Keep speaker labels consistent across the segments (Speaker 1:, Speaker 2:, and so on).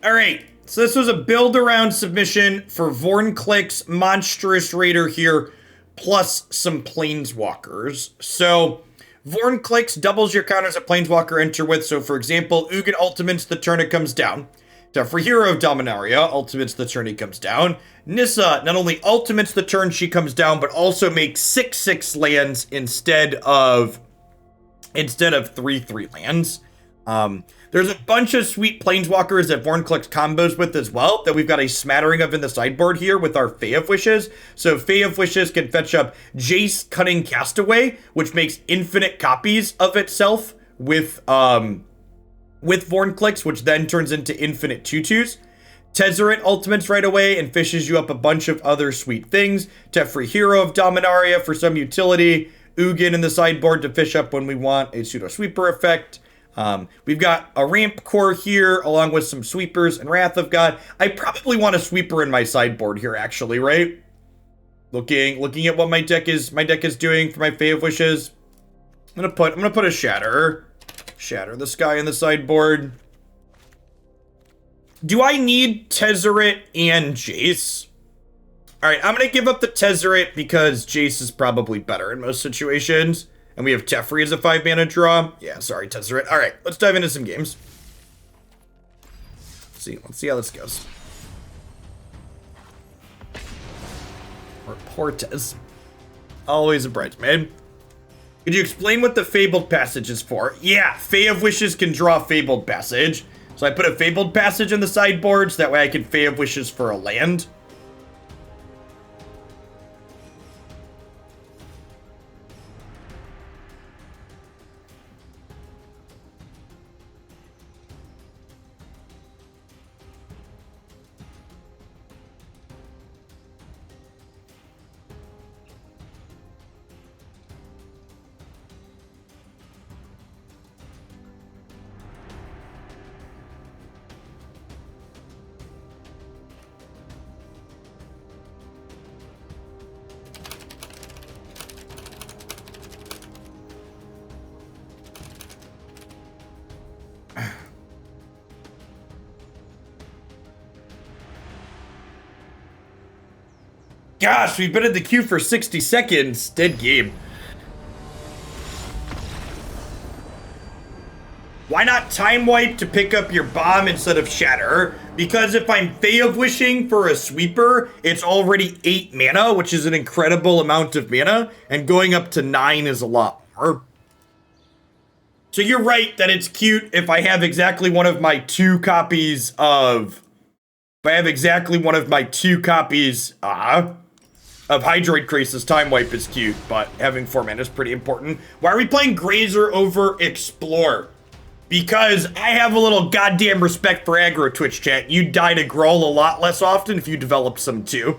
Speaker 1: All right, so this was a build around submission for Vorinclex Monstrous Raider here, plus some Planeswalkers. So Vorinclex doubles your counters a Planeswalker enter with. So for example, Ugin ultimates the turn it comes down. Teferi of Dominaria ultimates the turn he comes down. Nissa not only ultimates the turn she comes down, but also makes 6/6 lands instead of 3/3 lands. There's a bunch of sweet Planeswalkers that Vorinclex combos with as well that we've got a smattering of in the sideboard here with our Fae of Wishes. So Fae of Wishes can fetch up Jace, Cunning, Castaway, which makes infinite copies of itself with Vorinclex, which then turns into infinite 2/2s. Tezzeret ultimates right away and fishes you up a bunch of other sweet things. Teferi of Dominaria for some utility. Ugin in the sideboard to fish up when we want a pseudo sweeper effect. We've got a ramp core here along with some sweepers and Wrath of God. I probably want a sweeper in my sideboard here actually, right? Looking at what my deck is doing for my Fae of Wishes. I'm gonna put a Shatter the Sky in the sideboard. Do I need Tezzeret and Jace? Alright, I'm gonna give up the Tezzeret because Jace is probably better in most situations. And we have Teferi as a 5-mana draw. Yeah, sorry, Tezzeret. Alright, let's dive into some games. Let's see how this goes. Or Portes. Always a bridesmaid. Could you explain what the Fabled Passage is for? Yeah, Fae of Wishes can draw Fabled Passage. So I put a Fabled Passage in the sideboard so that way I can Fae of Wishes for a land. Gosh, we've been in the queue for 60 seconds. Dead game. Why not time wipe to pick up your bomb instead of Shatter? Because if I'm Fae of Wishing for a sweeper, it's already 8 mana, which is an incredible amount of mana, and going up to 9 is a lot more. So you're right that it's cute if I have exactly one of my 2 copies of... of Hydroid Krasis. Time wipe is cute, but having 4 mana is pretty important. Why are we playing Grazer over Explore? Because I have a little goddamn respect for aggro Twitch chat. You'd die to Growl a lot less often if you developed some too.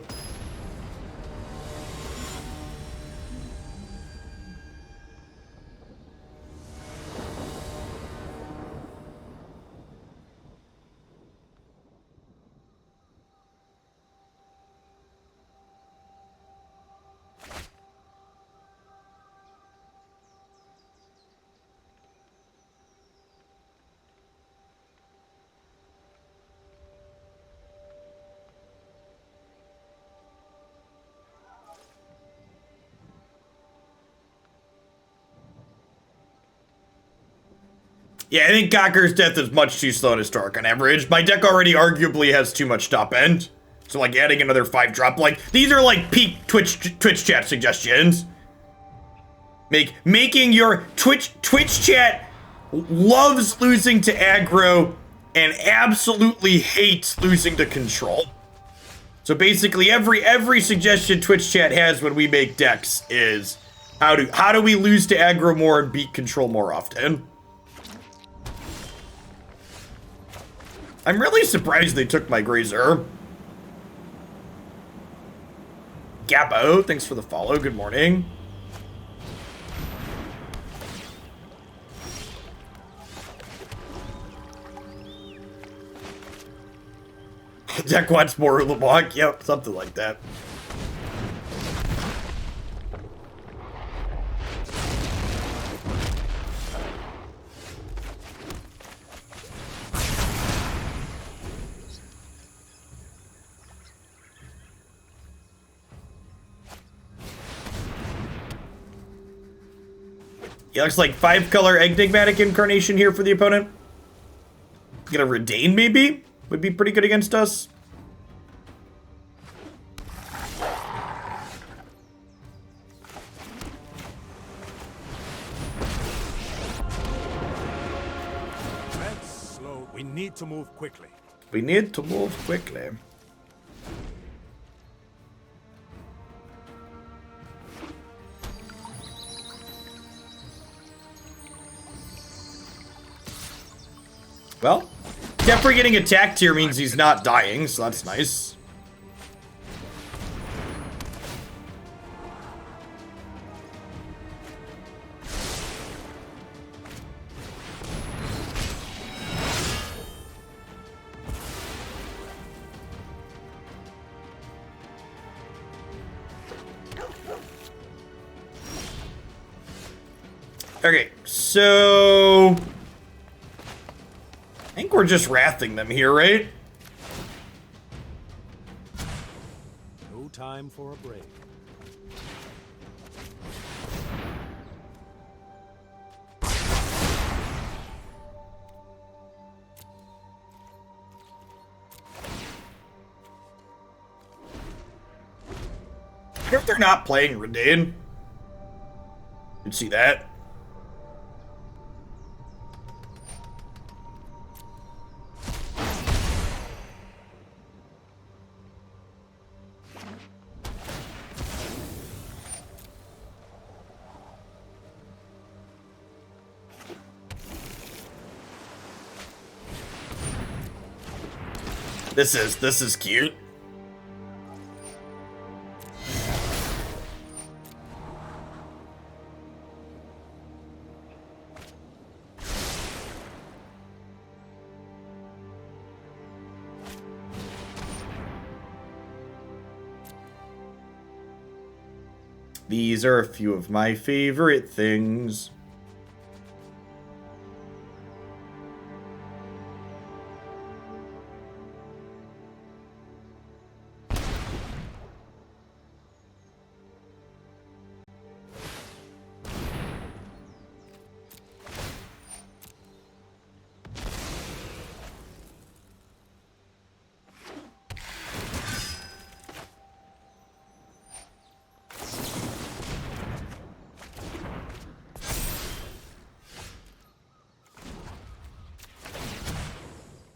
Speaker 1: Yeah, I think Gawker's death is much too slow to Historic on average. My deck already arguably has too much top end. So like adding another 5-drop, like these are like peak Twitch chat suggestions. Making your Twitch chat loves losing to aggro and absolutely hates losing to control. So basically every suggestion Twitch chat has when we make decks is how do we lose to aggro more and beat control more often? I'm really surprised they took my Grazer. Gabbo, thanks for the follow. Good morning. Deck wants more LeBlanc. Yep, something like that. Yeah, looks like 5-color Enigmatic Incarnation here for the opponent. Gonna Redain, maybe? Would be pretty good against us.
Speaker 2: Let's slow. We need to move quickly.
Speaker 1: We need to move quickly. Well, Teferi getting attacked here means he's not dying, so that's nice. Okay, so I think we're just wrathing them here, right?
Speaker 2: No time for a break.
Speaker 1: I wonder if they're not playing Redain. You'd see that. This is cute. These are a few of my favorite things.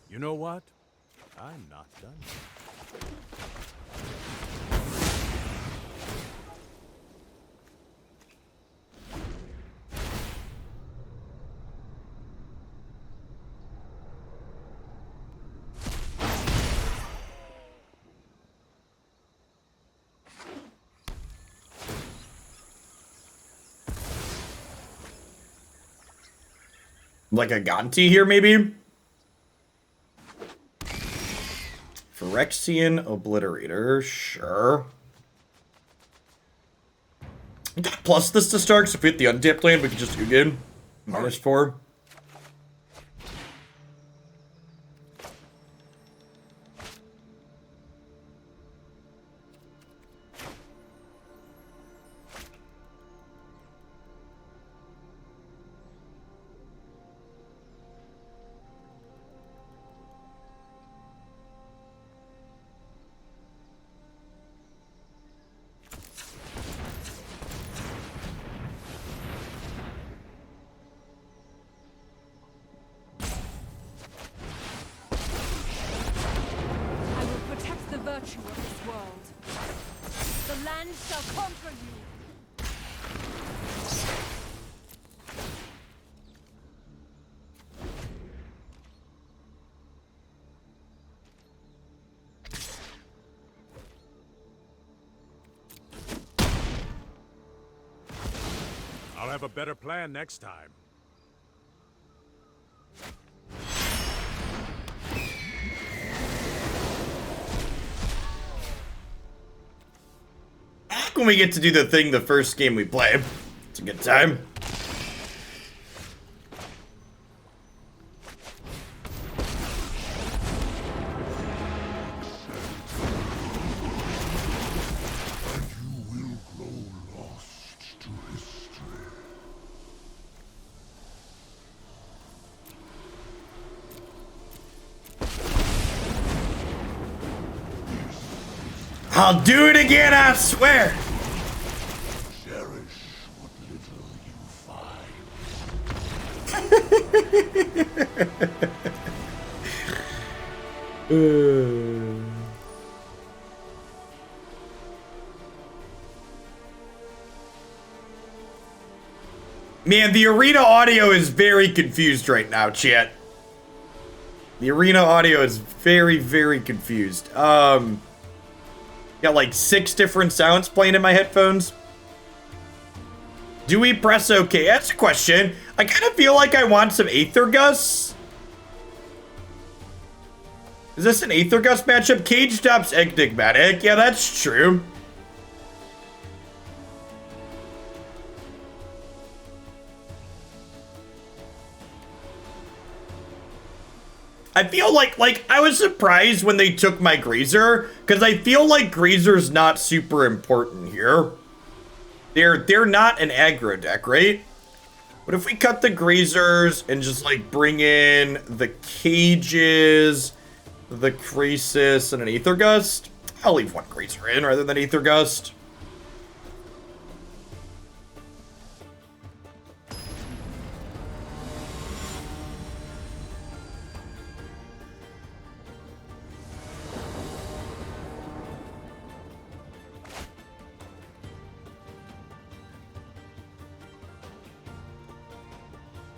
Speaker 2: You know what? I'm not done.
Speaker 1: Like a Ganti here, maybe? Phyrexian Obliterator, sure. Plus this to start, so if we hit the untapped land, we can just Ugin. -4.
Speaker 3: Virtue of this world. The land shall conquer you.
Speaker 2: I'll have a better plan next time.
Speaker 1: When we get to do the thing the first game we play. It's a good time. I'll do it again, I swear.
Speaker 2: Cherish what little you find.
Speaker 1: Man, the arena audio is very confused right now, chat. The arena audio is very, very confused. Got like 6 different sounds playing in my headphones. Do we press OK? That's a question. I kind of feel like I want some Aether Gusts. Is this an Aether Gust matchup? Cage stops enigmatic. Yeah, that's true. I feel like I was surprised when they took my Grazer, because I feel like Grazer's not super important here. They're not an aggro deck, right? What if we cut the Grazers and just like bring in the Cages, the Krasis, and an Aether Gust? I'll leave one Grazer in rather than Aether Gust.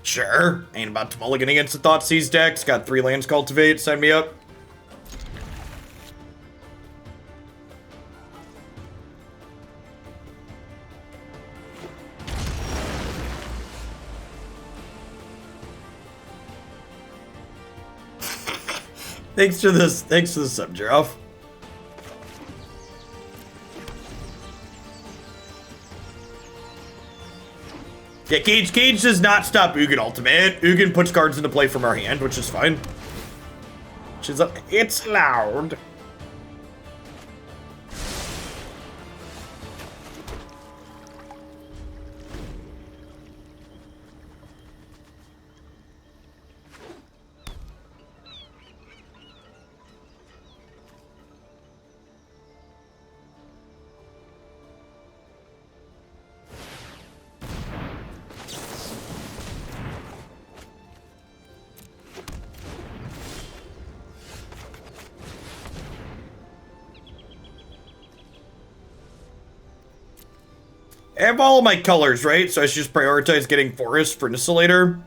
Speaker 1: Sure. Ain't about to mulligan against the Thoughtseize decks. Got 3 lands Cultivate. Sign me up. Thanks for this. Thanks for the sub, Giraffe. Yeah, Cage does not stop Ugin ultimate. Ugin puts cards into play from our hand, which is fine. It's allowed. I have all of my colors, right? So I should just prioritize getting Forest for Nissa later.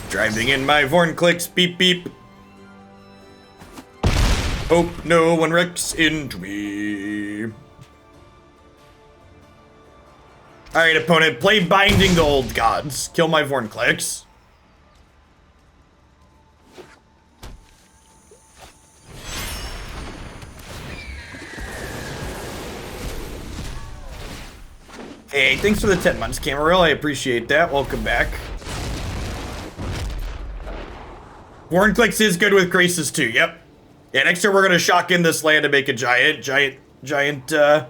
Speaker 1: Driving in my Vorinclex, beep beep. Hope no one wrecks into me. Alright, opponent, play Binding the Old Gods. Kill my Vorinclex. Hey, thanks for the 10 months, Camarel. I appreciate that. Welcome back. Vorinclex is good with Krasis too, yep. Yeah, next year we're gonna shock in this land to make a giant Dorko.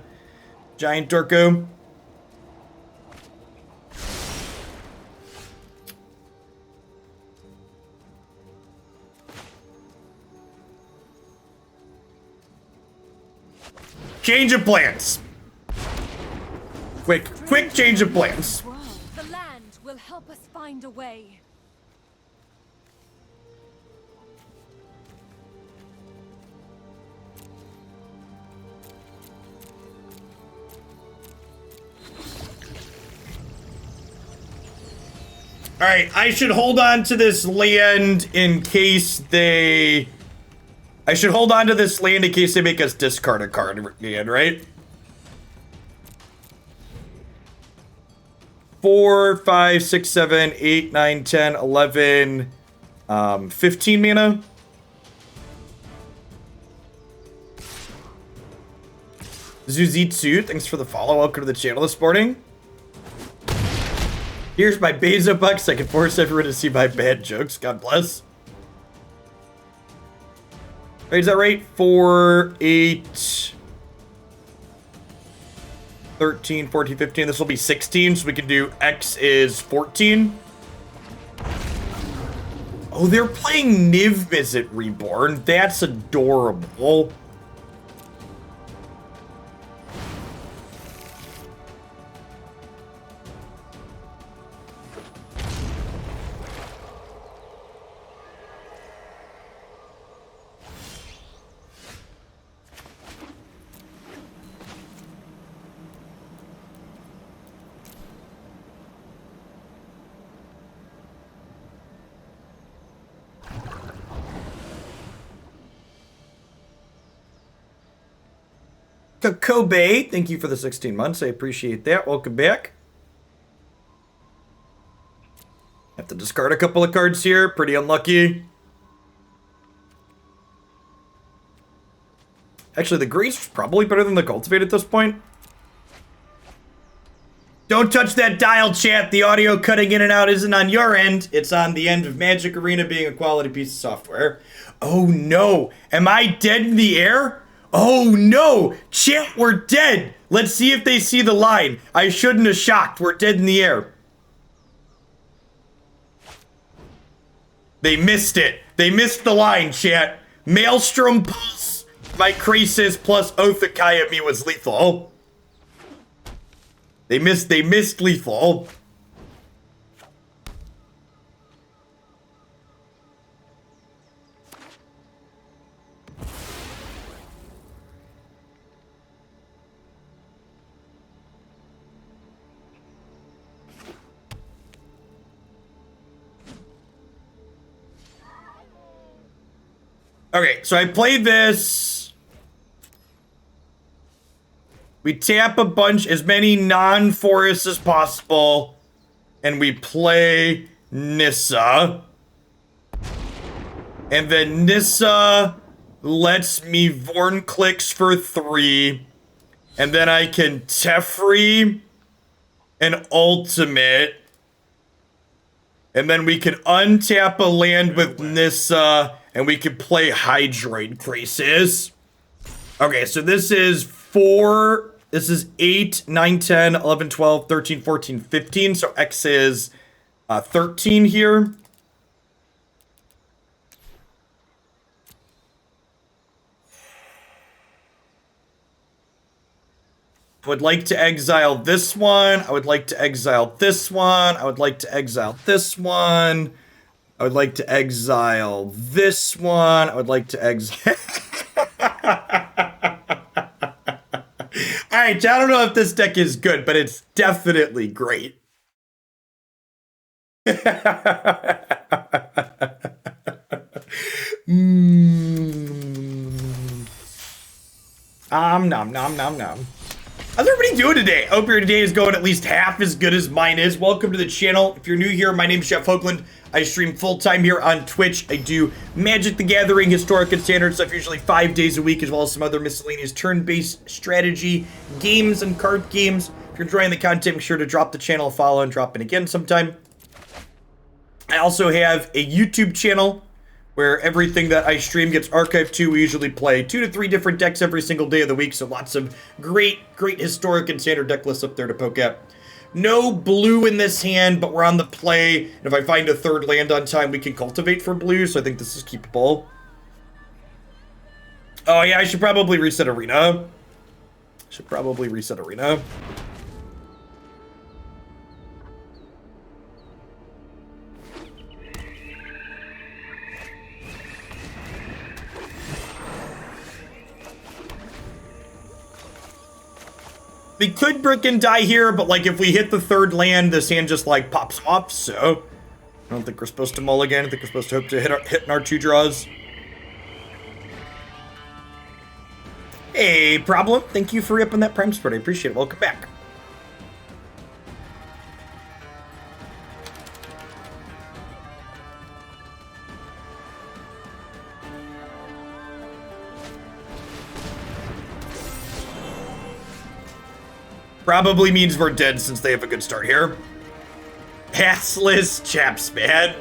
Speaker 1: Change of plans. Quick change of plans.
Speaker 3: The land will help us find a way.
Speaker 1: Alright, I should hold on to this land in case they... I should hold on to this land in case they make us discard a card again, right? 4, 5, 6, 7, 8, 9, 10, 11, 15 mana. Zuzitsu, thanks for the follow. Welcome to the channel this morning. Here's my Bezo bucks. I can force everyone to see my bad jokes. God bless. Right, is that right? 4, 8, 13, 14, 15. This will be 16, so we can do X is 14. Oh, they're playing Niv Visit Reborn. That's adorable. Kobe, thank you for the 16 months. I appreciate that. Welcome back. Have to discard a couple of cards here. Pretty unlucky. Actually, the Grazer's probably better than the Cultivate at this point. Don't touch that dial, chat. The audio cutting in and out isn't on your end. It's on the end of Magic Arena being a quality piece of software. Oh no. Am I dead in the air? Oh no! Chat, we're dead! Let's see if they see the line. I shouldn't have shocked. We're dead in the air. They missed it. They missed the line, chat. Maelstrom Pulse by Krasis plus Othakaya me was lethal. They missed lethal. Okay, so I played this. We tap a bunch, as many non-forests as possible, and we play Nissa. And then Nissa lets me Vorinclex for 3. And then I can Teferi an ultimate. And then we can untap a land with Nissa. And we can play Hydroid Krasis. Okay, so this is 4. This is 8, 9, 10, 11, 12, 13, 14, 15. So X is 13 here. I would like to exile this one. I would like to exile this one. I would like to exile this one. I would like to exile this one. I would like to exile... Alright, I don't know if this deck is good, but it's definitely great. Nom nom nom nom. How's everybody doing today? I hope your day is going at least half as good as mine is. Welcome to the channel. If you're new here, my name is Chef Hoagland. I stream full-time here on Twitch. I do Magic the Gathering, Historic and Standard stuff, usually 5 days a week, as well as some other miscellaneous turn-based strategy games and card games. If you're enjoying the content, make sure to drop the channel a follow and drop in again sometime. I also have a YouTube channel where everything that I stream gets archived to. We usually play 2 to 3 different decks every single day of the week, so lots of great Historic and Standard deck lists up there to poke at. No blue in this hand, but we're on the play. And if I find a 3rd land on time, we can cultivate for blue, so I think this is keepable. Oh yeah, I should probably reset Arena. We could brick and die here, but like if we hit the 3rd land, this hand just like pops off, so I don't think we're supposed to mulligan. I think we're supposed to hope to hit in our 2 draws. Hey, Problem. Thank you for ripping that Prime Spread. I appreciate it. Welcome back. Probably means we're dead since they have a good start here. Passless chaps, man.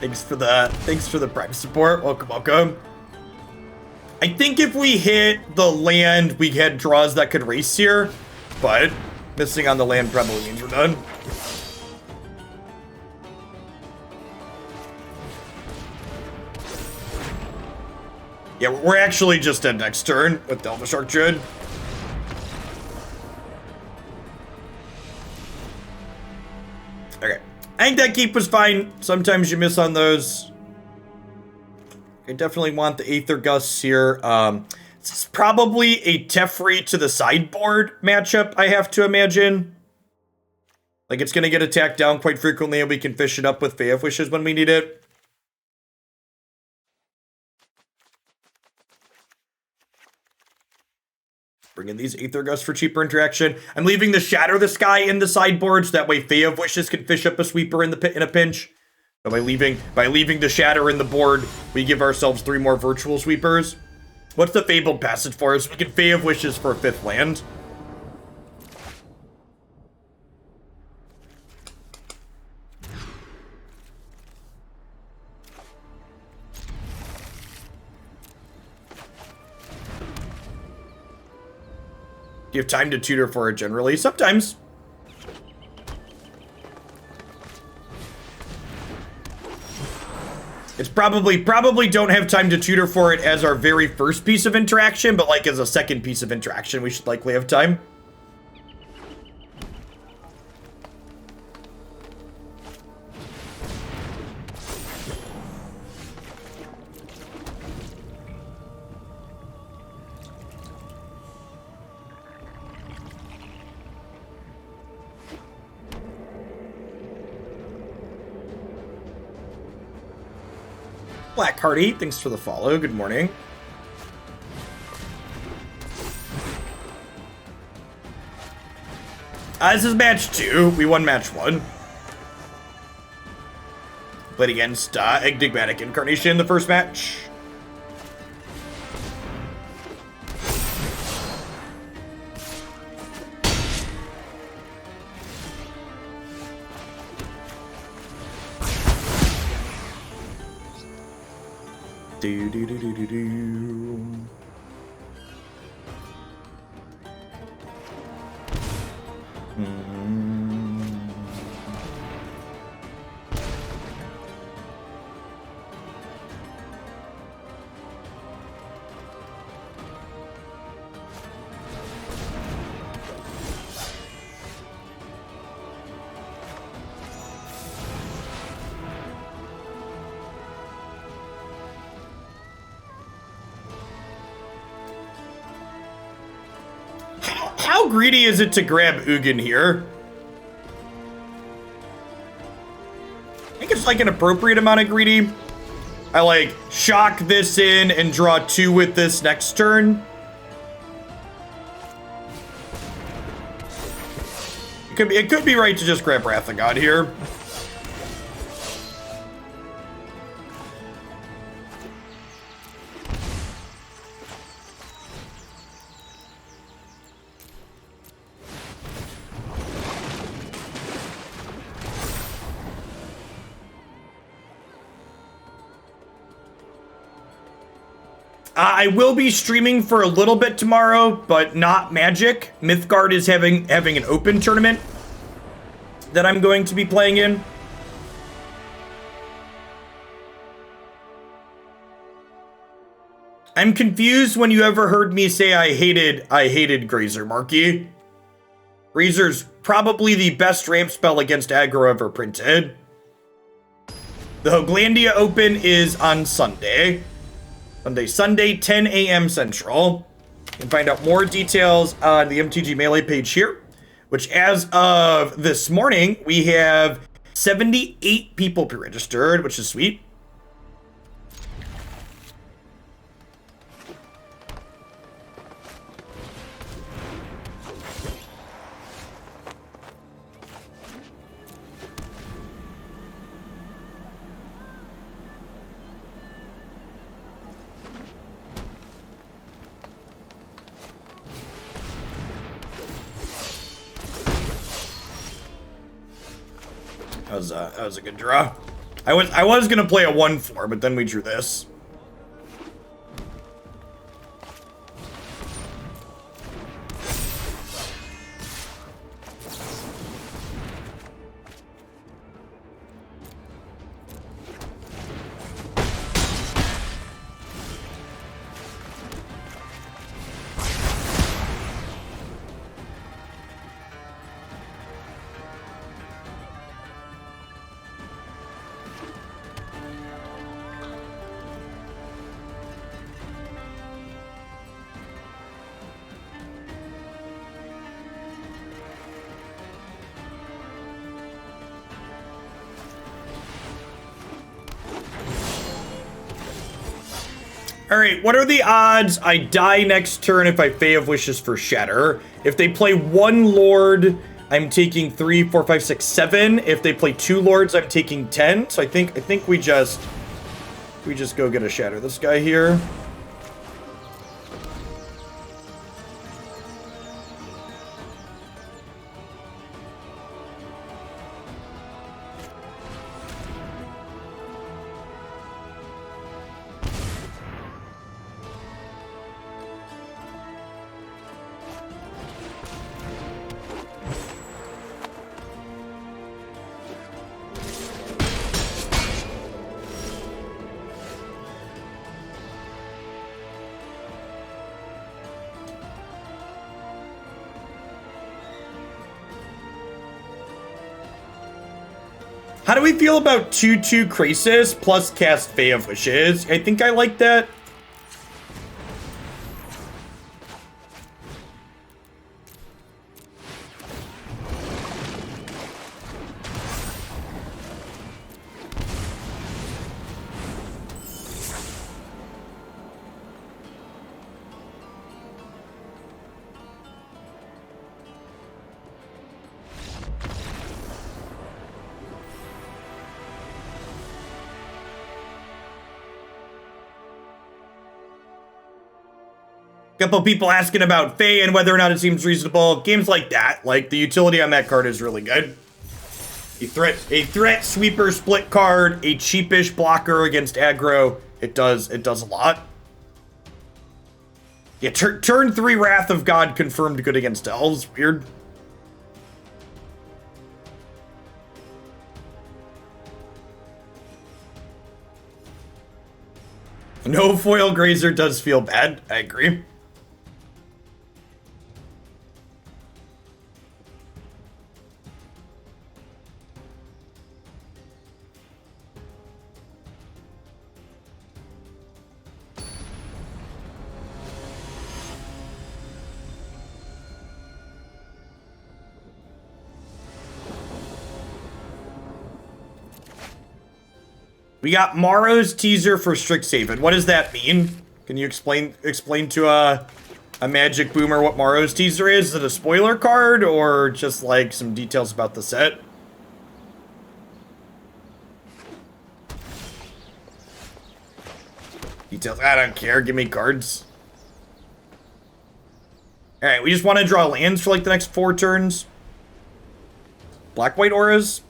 Speaker 1: Thanks for the prime support. Welcome, welcome. I think if we hit the land, we had draws that could race here, but missing on the land probably means we're done. Yeah, we're actually just dead next turn with Delva Shark Druid. Okay. I think that keep was fine. Sometimes you miss on those. I definitely want the Aether Gusts here. This is probably a Teferi to the sideboard matchup, I have to imagine. Like, it's going to get attacked down quite frequently, and we can fish it up with Fae of Wishes when we need it. Bring in these Aether Gusts for cheaper interaction. I'm leaving the Shatter the Sky in the sideboard, so that way Fae of Wishes can fish up a sweeper in a pinch. So by leaving the Shatter in the board, we give ourselves 3 more virtual sweepers. What's the Fabled Passage for us? We can Fae of Wishes for a 5th land. Do you have time to tutor for it generally? Sometimes. It's probably don't have time to tutor for it as our very first piece of interaction, but like as a second piece of interaction, we should likely have time. Black Hardy, thanks for the follow. Good morning. This is match 2. We won match 1. Played against Enigmatic Incarnation in the first match. How greedy is it to grab Ugin here? I think it's like an appropriate amount of greedy. I like shock this in and draw 2 with this next turn. It could be right to just grab Wrath of God here. I will be streaming for a little bit tomorrow, but not Magic. Mythgard is having an open tournament that I'm going to be playing in. I'm confused when you ever heard me say I hated Grazer, Marky. Grazer's probably the best ramp spell against aggro ever printed. The Hoglandia Open is on Sunday. Sunday, 10 a.m. Central. You can find out more details on the MTG Melee page here, which as of this morning, we have 78 people pre-registered, which is sweet. That was a good draw. I was gonna play a 1/4, but then we drew this. Alright, what are the odds I die next turn if I Fae of Wishes for Shatter? If they play 1 Lord, I'm taking 3, 4, 5, 6, 7. If they play 2 Lords, I'm taking 10. So I think we just go get a Shatter this guy here. How do we feel about 2/2 Krasis plus cast Fae of Wishes? I think I like that. Couple people asking about Fae and whether or not it seems reasonable. Games like that, like the utility on that card is really good. A threat sweeper split card, a cheapish blocker against aggro. It does a lot. Yeah, turn 3 Wrath of God confirmed good against elves. Weird. No foil Grazer does feel bad. I agree. We got Morrow's teaser for Strixhaven. What does that mean? Can you explain to a Magic Boomer what Morrow's teaser is? Is it a spoiler card or just like some details about the set? Details. I don't care. Give me cards. Alright, we just want to draw lands for like the next 4 turns. Black-white auras.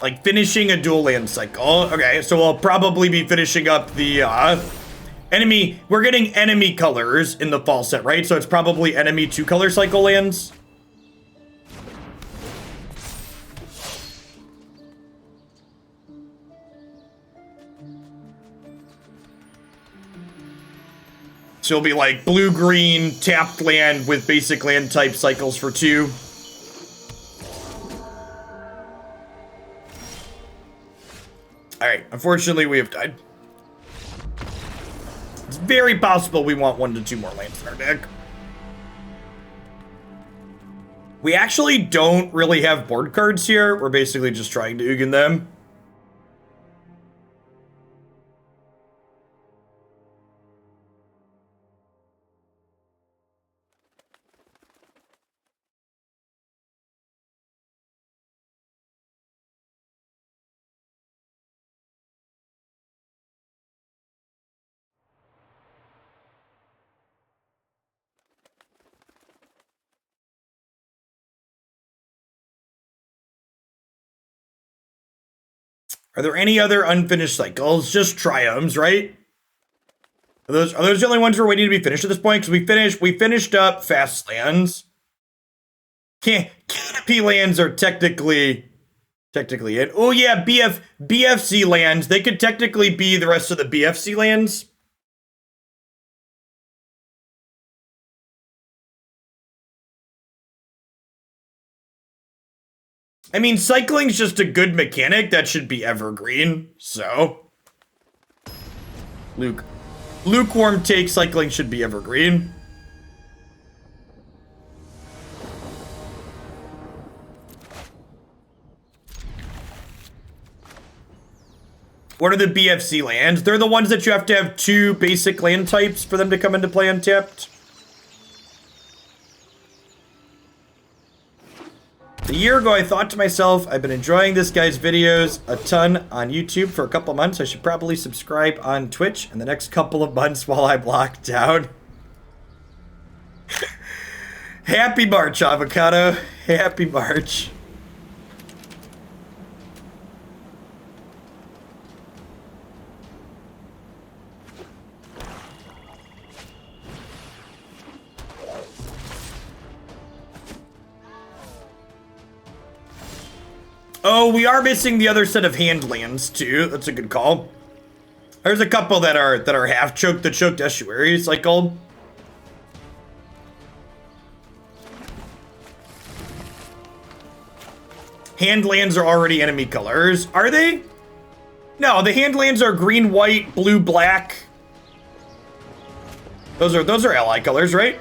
Speaker 1: Like finishing a dual land cycle. Okay, so we'll probably be finishing up the enemy. We're getting enemy colors in the fall set, right? So it's probably enemy 2-color cycle lands. So it'll be like blue-green tapped land with basic land type cycles for 2. Alright, unfortunately we have died. It's very possible we want 1 to 2 more lands in our deck. We actually don't really have board cards here. We're basically just trying to Ugin them. Are there any other unfinished cycles? Just triomes, right? Are those the only ones we're waiting to be finished at this point? Because we finished up fast lands. Canopy lands are technically it. Oh yeah, BFC lands. They could technically be the rest of the BFC lands. I mean, cycling's just a good mechanic that should be evergreen, so. Lukewarm take, cycling should be evergreen. What are the BFC lands? They're the ones that you have to have 2 basic land types for them to come into play untapped. A year ago, I thought to myself, I've been enjoying this guy's videos a ton on YouTube for a couple months. I should probably subscribe on Twitch in the next couple of months while I'm locked down. Happy March, Avocado. Happy March. Oh, we are missing the other set of hand lands too. That's a good call. There's a couple that are half choked, the choked estuary cycle. Hand lands are already enemy colors. Are they? No, the hand lands are green, white, blue, black. Those are ally colors, right?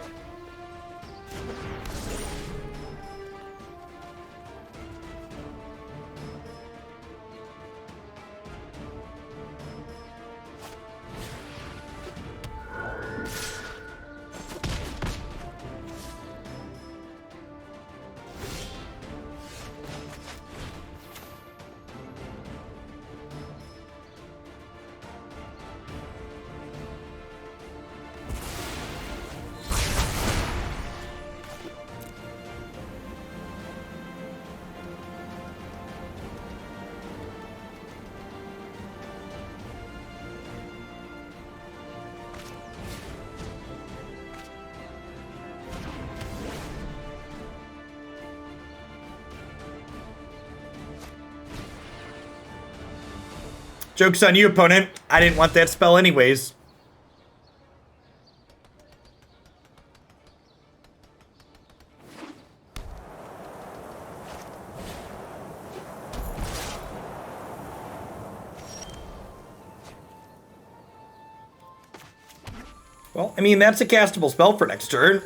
Speaker 1: Joke's on you, opponent. I didn't want that spell anyways. Well, I mean, that's a castable spell for next turn.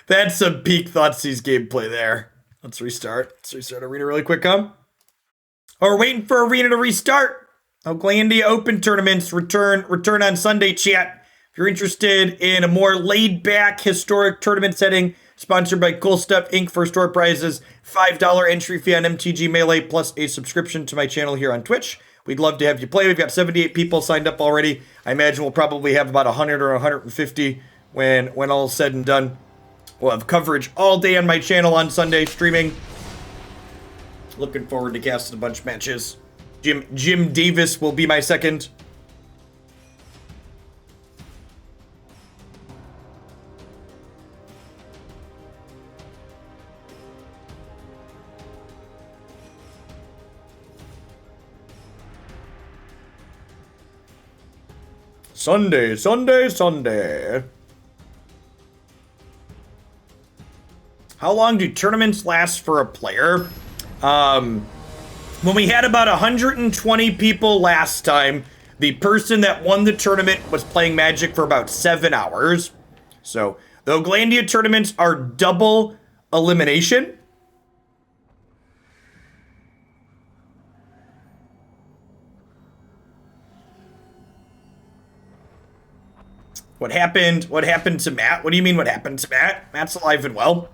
Speaker 1: That's some peak Thoughtseize gameplay there. Let's restart. Arena really quick, huh? Oh, we're waiting for Arena to restart. Glandia Open tournaments return on Sunday, chat. If you're interested in a more laid-back historic tournament setting, sponsored by Cool Stuff Inc. for store prizes, $5 entry fee on MTG Melee, plus a subscription to my channel here on Twitch. We'd love to have you play. We've got 78 people signed up already. I imagine we'll probably have about 100 or 150 when all's said and done. We'll have coverage all day on my channel on Sunday, streaming. Looking forward to casting a bunch of matches. Jim Davis will be my second. Sunday. How long do tournaments last for a player? When we had about 120 people last time, the person that won the tournament was playing Magic for about 7 hours. So, the Glandia tournaments are double elimination. What happened? What happened to Matt? What do you mean what happened to Matt? Matt's alive and well.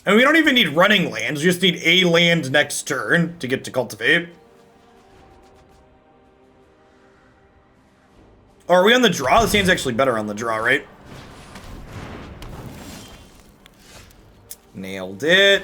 Speaker 1: And we don't even need running lands, we just need a land next turn to get to Cultivate. Or are we on the draw? This hand's actually better on the draw, right? Nailed it.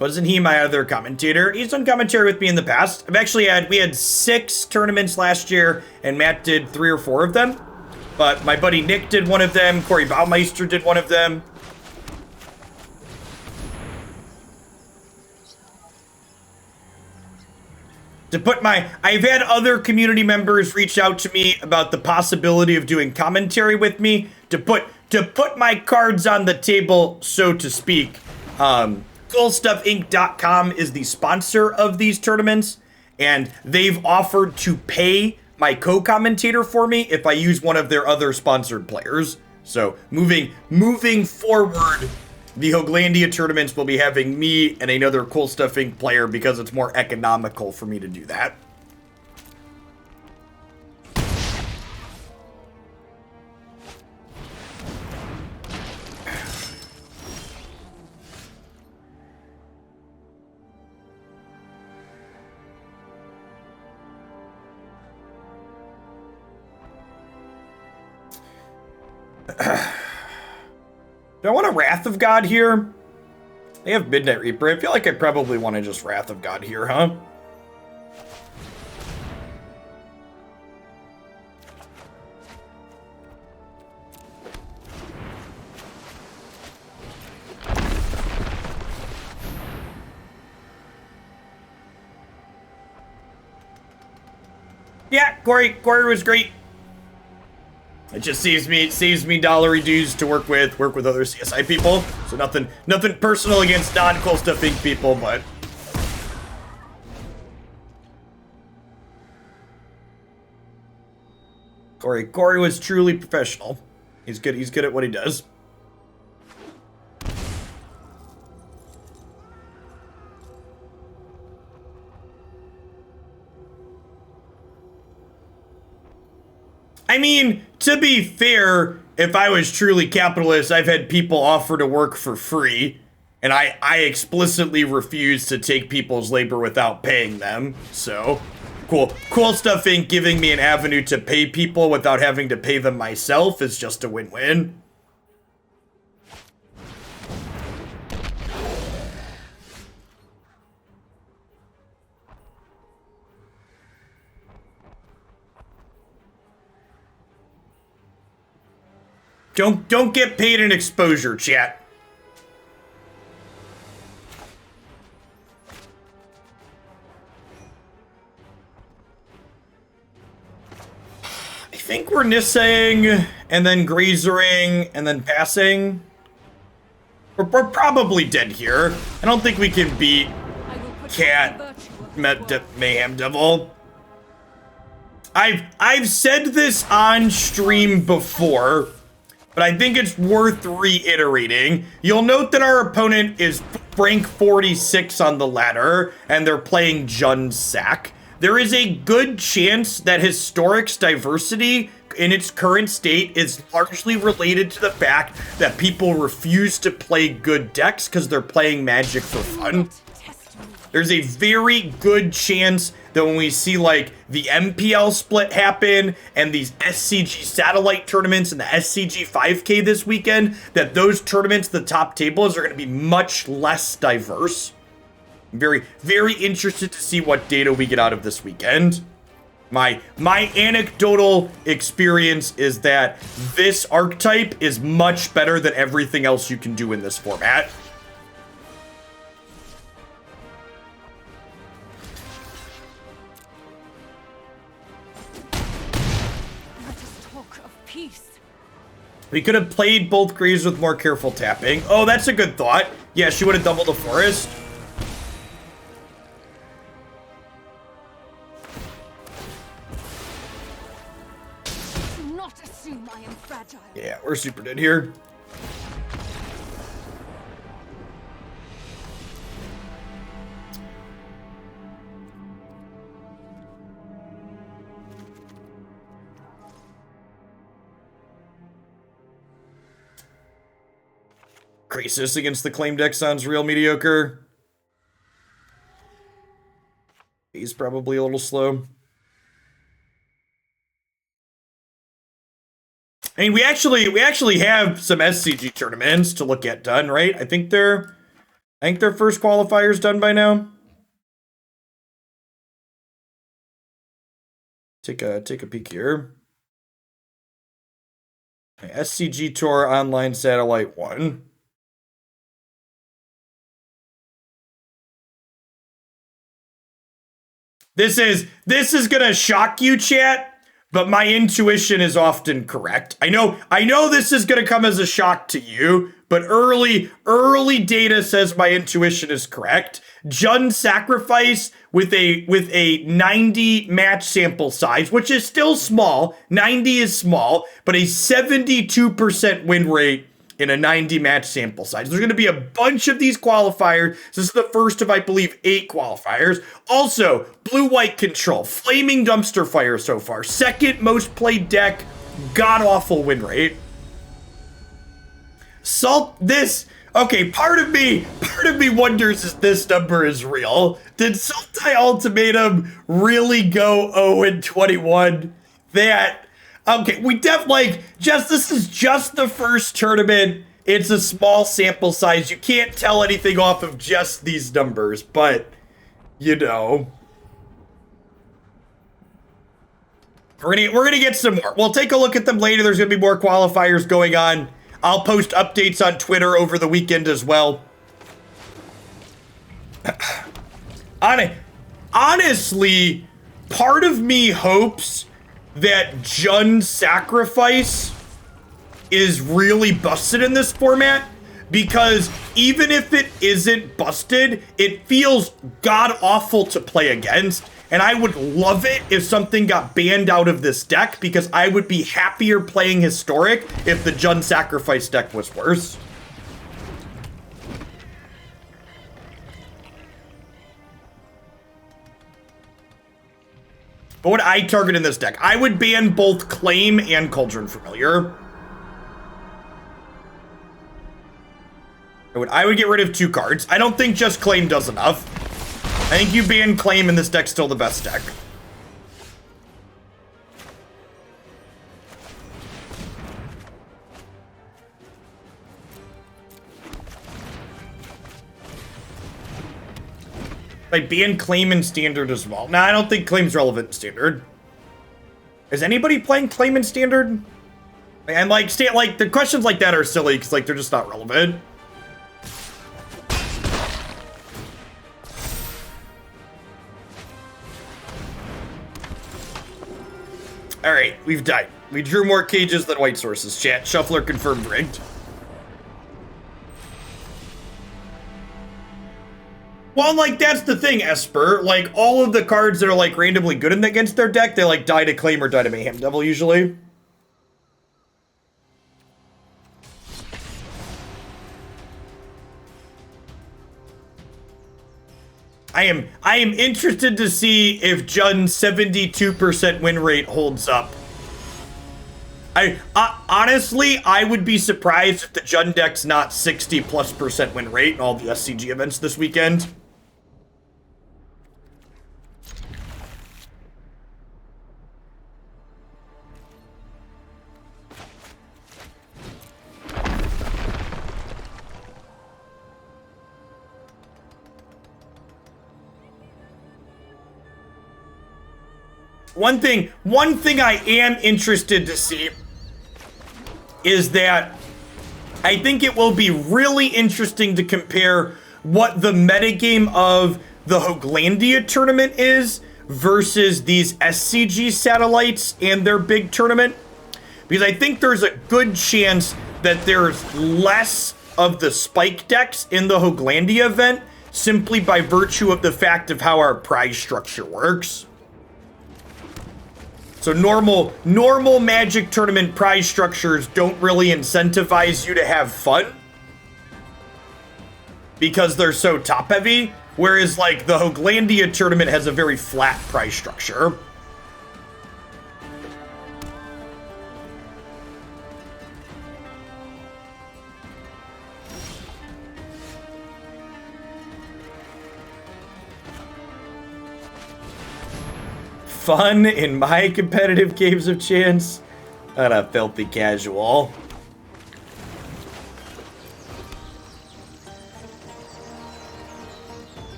Speaker 1: Wasn't he my other commentator? He's done commentary with me in the past. We had 6 tournaments last year, and Matt did 3 or 4 of them. But my buddy Nick did one of them, Corey Baumeister did one of them. I've had other community members reach out to me about the possibility of doing commentary with me to put my cards on the table, so to speak. CoolStuffInc.com is the sponsor of these tournaments, and they've offered to pay my co-commentator for me if I use one of their other sponsored players. So moving forward, the Hoaglandia tournaments will be having me and another Cool Stuff Inc. player because it's more economical for me to do that. Do I want a Wrath of God here? They have Midnight Reaper. I feel like I probably want to just Wrath of God here, huh? Yeah, Corey was great. It just saves me dollary dues to work with other CSI people. So nothing personal against non-Cool Stuff Inc. people, but Corey was truly professional. He's good at what he does. I mean, to be fair, if I was truly capitalist, I've had people offer to work for free, and I explicitly refuse to take people's labor without paying them. So, Cool Stuff Inc. giving me an avenue to pay people without having to pay them myself is just a win-win. Don't get paid in exposure, chat. I think we're Nissaing, and then Grazering, and then passing. We're probably dead here. I don't think we can beat Cat Mayhem Devil. I've said this on stream before, but I think it's worth reiterating. You'll note that our opponent is rank 46 on the ladder, and they're playing Jund Sack. There is a good chance that Historic's diversity in its current state is largely related to the fact that people refuse to play good decks because they're playing Magic for fun. there's a very good chance that when we see like the MPL split happen and these SCG satellite tournaments and the SCG 5K this weekend, that those tournaments, the top tables, are going to be much less diverse. I'm very, very interested to see what data we get out of this weekend. My anecdotal experience is that this archetype is much better than everything else you can do in this format.
Speaker 3: Let us talk of peace.
Speaker 1: We could have played both Graves with more careful tapping. Oh, that's a good thought. Yeah, she would have doubled the forest. Yeah, we're super dead here. Krasis against the claim deck sounds real mediocre. He's probably a little slow. I mean, we actually have some SCG tournaments to look at done, right? I think their first qualifier's done by now. Take a peek here. Okay, SCG Tour Online Satellite 1. This is gonna shock you, chat. But my intuition is often correct. I know this is going to come as a shock to you, but early data says my intuition is correct. Jund Sacrifice with a 90 match sample size, which is still small. 90 is small, but a 72% win rate in a 90 match sample size. There's going to be a bunch of these qualifiers. This is the first of, I believe, 8 qualifiers. Also, blue-white control, flaming dumpster fire so far. Second most played deck, god-awful win rate. Okay, part of me wonders if this number is real. Did Sultai Ultimatum really go 0-21? Okay, this is just the first tournament. It's a small sample size. You can't tell anything off of just these numbers, but, you know. We're gonna get some more. We'll take a look at them later. There's gonna be more qualifiers going on. I'll post updates on Twitter over the weekend as well. Honestly, part of me hopes that Jund Sacrifice is really busted in this format, because even if it isn't busted, it feels god-awful to play against, and I would love it if something got banned out of this deck, because I would be happier playing Historic if the Jund Sacrifice deck was worse. What would I target in this deck? I would ban both Claim and Cauldron Familiar. I would get rid of 2 cards. I don't think just Claim does enough. I think you ban Claim and this deck's still the best deck. Like, ban Claim in Standard as well. Nah, I don't think Claim's relevant in Standard. Is anybody playing Claim in Standard? And, like, the questions like that are silly, because, like, they're just not relevant. Alright, we've died. We drew more cages than white sources. Chat, Shuffler confirmed rigged. Well, like, that's the thing, Esper. Like, all of the cards that are, like, randomly good against their deck, they, like, die to Claim or die to Mayhem Devil, usually. I am interested to see if Jund's 72% win rate holds up. Honestly, I would be surprised if the Jund deck's not 60+% win rate in all the SCG events this weekend. One thing I am interested to see is that I think it will be really interesting to compare what the metagame of the Hoaglandia tournament is versus these SCG satellites and their big tournament. Because I think there's a good chance that there's less of the spike decks in the Hoaglandia event simply by virtue of the fact of how our prize structure works. So normal Magic tournament prize structures don't really incentivize you to have fun because they're so top heavy, whereas like the Hoaglandia tournament has a very flat prize structure. Fun in my competitive games of chance? Not a filthy casual.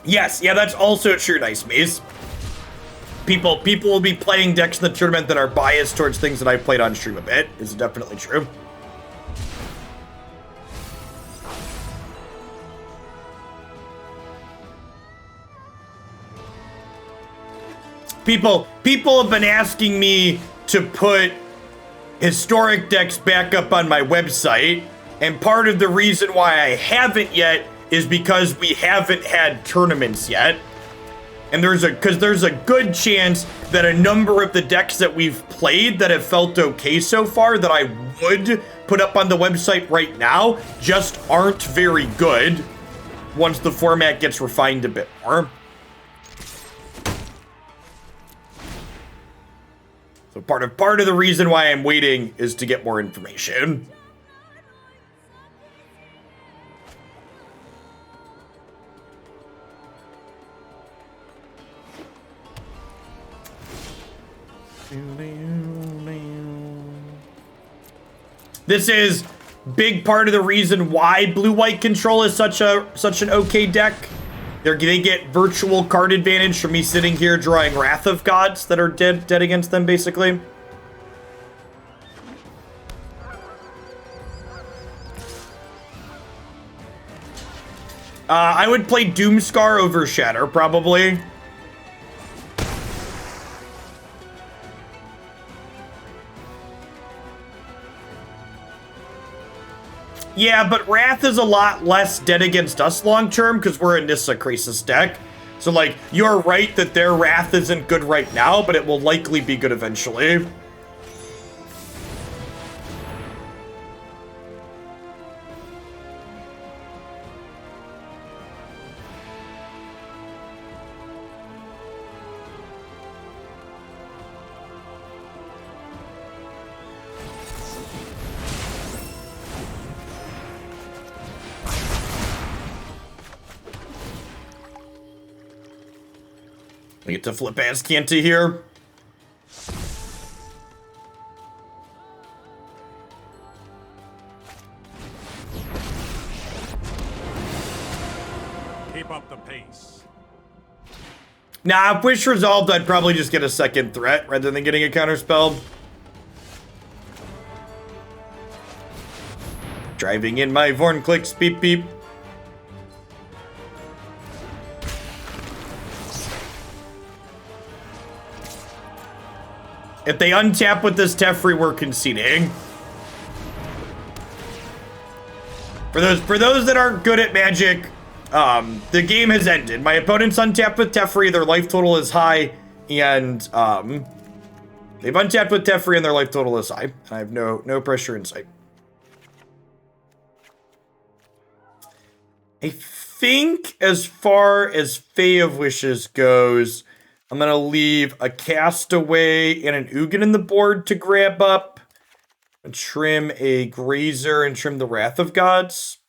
Speaker 1: Yes, yeah, that's also true, Nice Maze. People will be playing decks in the tournament that are biased towards things that I've played on stream a bit. Is definitely true. People have been asking me to put historic decks back up on my website, and part of the reason why I haven't yet is because we haven't had tournaments yet. And there's a good chance that a number of the decks that we've played that have felt okay so far that I would put up on the website right now just aren't very good once the format gets refined a bit more. So part of the reason why I'm waiting is to get more information. This is big part of the reason why blue-white control is such an okay deck. They get virtual card advantage from me sitting here drawing Wrath of Gods that are dead against them, basically. I would play Doomscar over Shatter, probably. Yeah, but Wrath is a lot less dead against us long-term because we're a Nissa Krasis deck. So, like, you're right that their Wrath isn't good right now, but it will likely be good eventually. I get to flip Azcanta here.
Speaker 2: Keep up the pace.
Speaker 1: Nah, if Wish resolved, I'd probably just get a second threat rather than getting a counterspell. Driving in my Vorinclex, beep beep. If they untap with this Teferi, we're conceding. For those that aren't good at Magic, the game has ended. My opponent's untapped with Teferi, their life total is high, and they've untapped with Teferi and their life total is high. I have no pressure in sight. I think as far as Fae of Wishes goes, I'm going to leave a Castaway and an Ugin in the board to grab up. And trim a Grazer and trim the Wrath of Gods.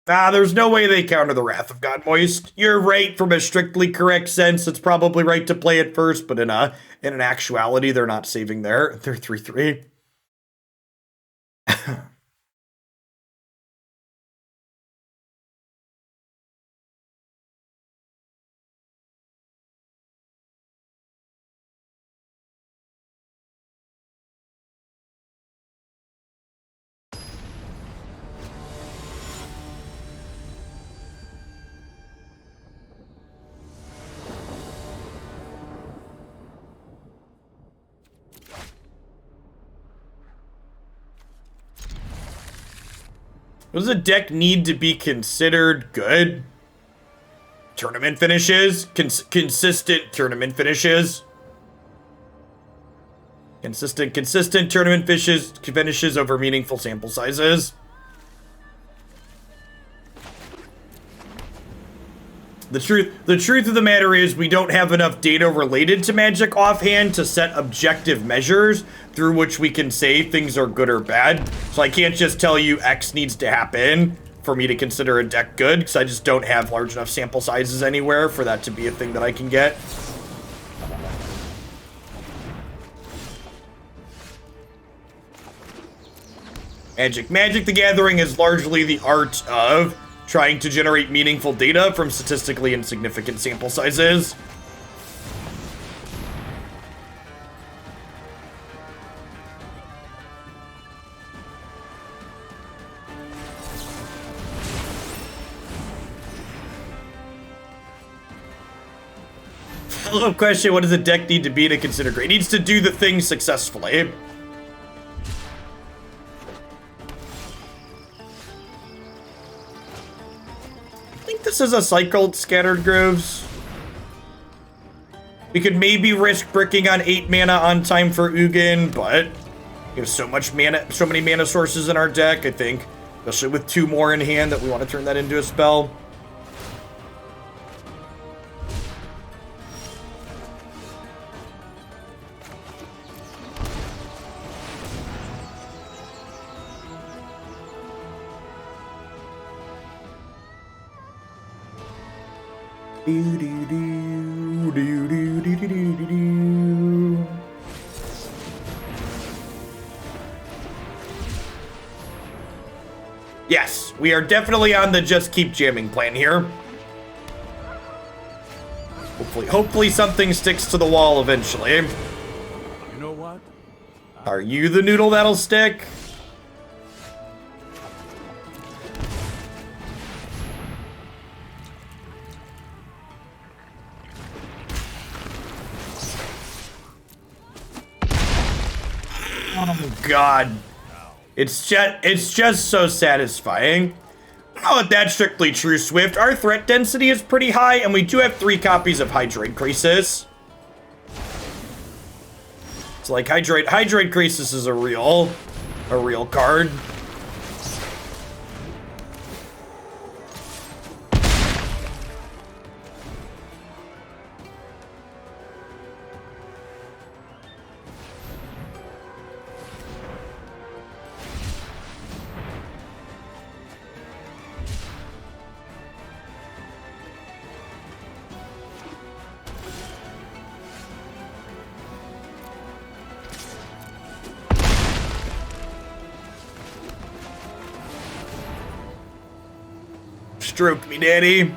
Speaker 1: There's no way they counter the Wrath of God Moist. You're right from a strictly correct sense. It's probably right to play it first, but in an actuality, they're not saving there. They're 3/3. Does a deck need to be considered good? Tournament finishes? Consistent tournament finishes? Consistent tournament finishes over meaningful sample sizes. The truth of the matter is we don't have enough data related to Magic offhand to set objective measures through which we can say things are good or bad. So I can't just tell you X needs to happen for me to consider a deck good, because I just don't have large enough sample sizes anywhere for that to be a thing that I can get. Magic the Gathering is largely the art of trying to generate meaningful data from statistically insignificant sample sizes. Follow-up question, what does a deck need to be to consider great? It needs to do the thing successfully. This is a cycled Scattered Groves. We could maybe risk bricking on 8 mana on time for Ugin, but we have so many mana sources in our deck, I think, especially with 2 more in hand, that we want to turn that into a spell. Yes, we are definitely on the just keep jamming plan here. Hopefully something sticks to the wall eventually.
Speaker 2: You know what?
Speaker 1: Are you the noodle that'll stick? Oh God. It's just so satisfying. Oh, that's strictly true, Swift. Our threat density is pretty high, and we do have 3 copies of Hydroid Krasis. It's like Hydroid Krasis is a real card. Stroke me, daddy.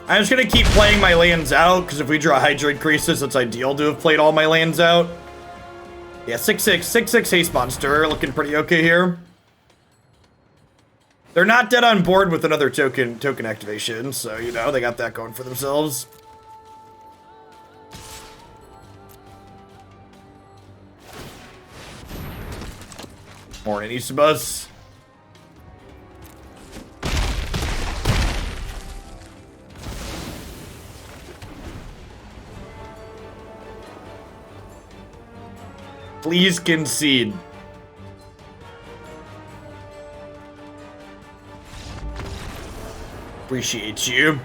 Speaker 1: I'm just gonna keep playing my lands out, because if we draw Hydroid Krasis, it's ideal to have played all my lands out. Yeah, 6/6 haste monster, looking pretty okay here. They're not dead on board with another token activation, so, you know, they got that going for themselves. Morning, Isabus. Please concede. Appreciate you.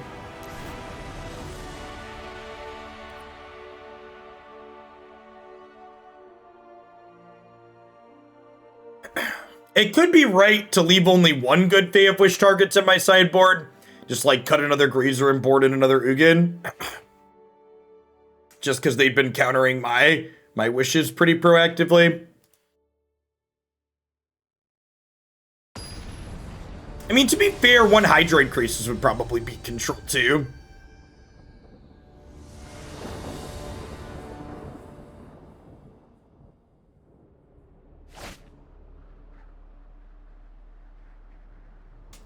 Speaker 1: It could be right to leave only one good Fae of Wish targets in my sideboard. Just like cut another Grazer and board in another Ugin. Just because they've been countering my wishes pretty proactively. I mean, to be fair, one Hydroid Krasis would probably be control too.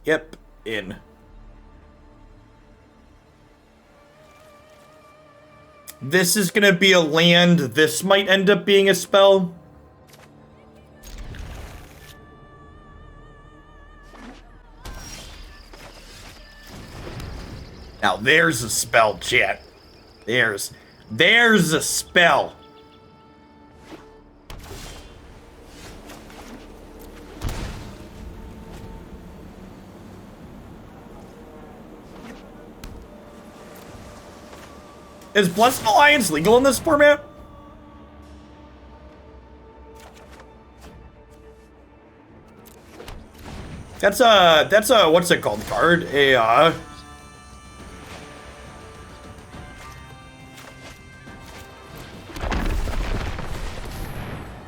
Speaker 1: Yep, in. This is gonna be a land. This might end up being a spell. Now there's a spell, chat. There's a spell. Is Blessed Alliance legal in this format? That's a what's it called card? It's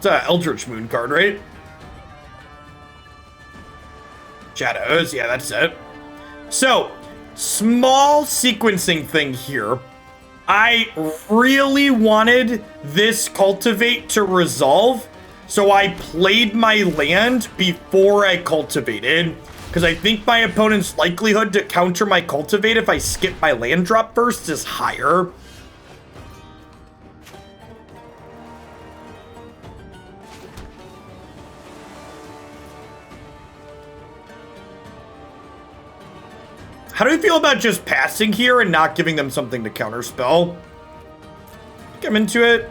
Speaker 1: a Eldritch Moon card, right? Shadows, yeah, that's it. So, small sequencing thing here. I really wanted this Cultivate to resolve, so I played my land before I cultivated, because I think my opponent's likelihood to counter my Cultivate if I skip my land drop first is higher. How do you feel about just passing here and not giving them something to counterspell? I think I'm into it.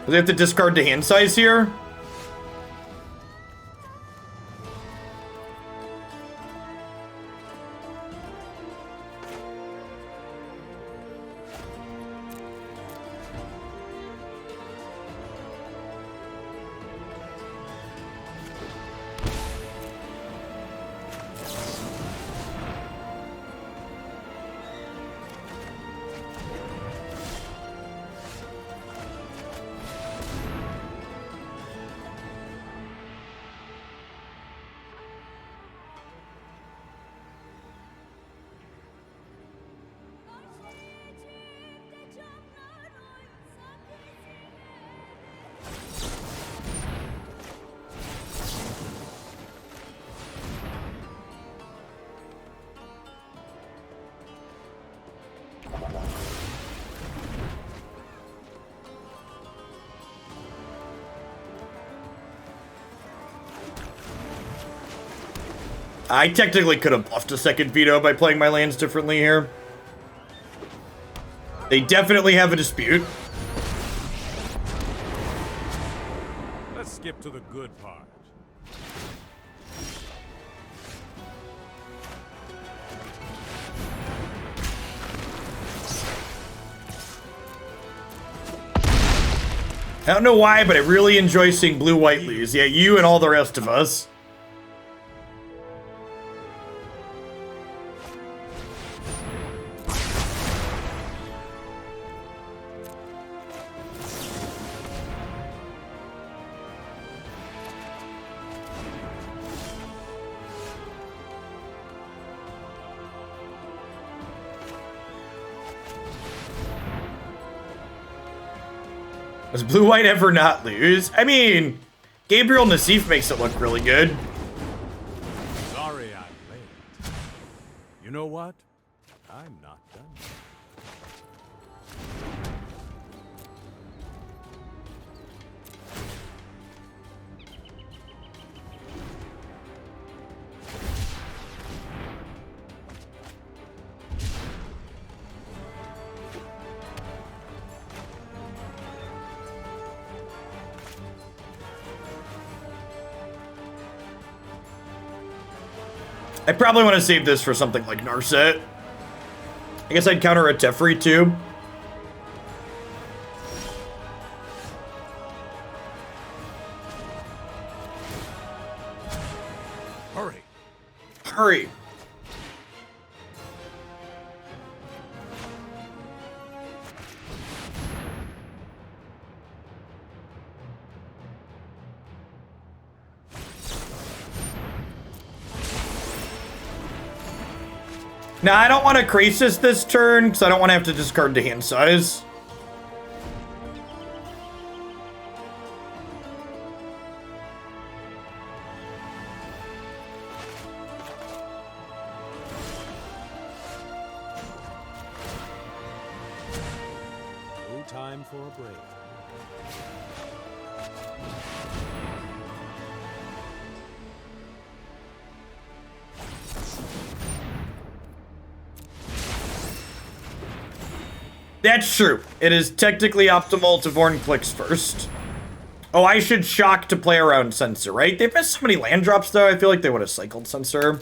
Speaker 1: Do they have to discard the hand size here? I technically could have bluffed a second veto by playing my lands differently here. They definitely have a dispute.
Speaker 2: Let's skip to the good part.
Speaker 1: I don't know why, but I really enjoy seeing blue-white lose. Yeah, you and all the rest of us. Does blue-white ever not lose? I mean, Gabriel Nassif makes it look really good.
Speaker 2: Sorry I'm late. You know what? I'm not done.
Speaker 1: I probably want to save this for something like Narset. I guess I'd counter a Teferi too.
Speaker 2: Hurry.
Speaker 1: Hurry. Now, I don't want to Krasis this turn, because I don't want to have to discard the hand size.
Speaker 2: No time for a break.
Speaker 1: That's true. It is technically optimal to Vorinclex first. Oh, I should shock to play around Censor, right? They've missed so many land drops, though. I feel like they would have cycled Censor.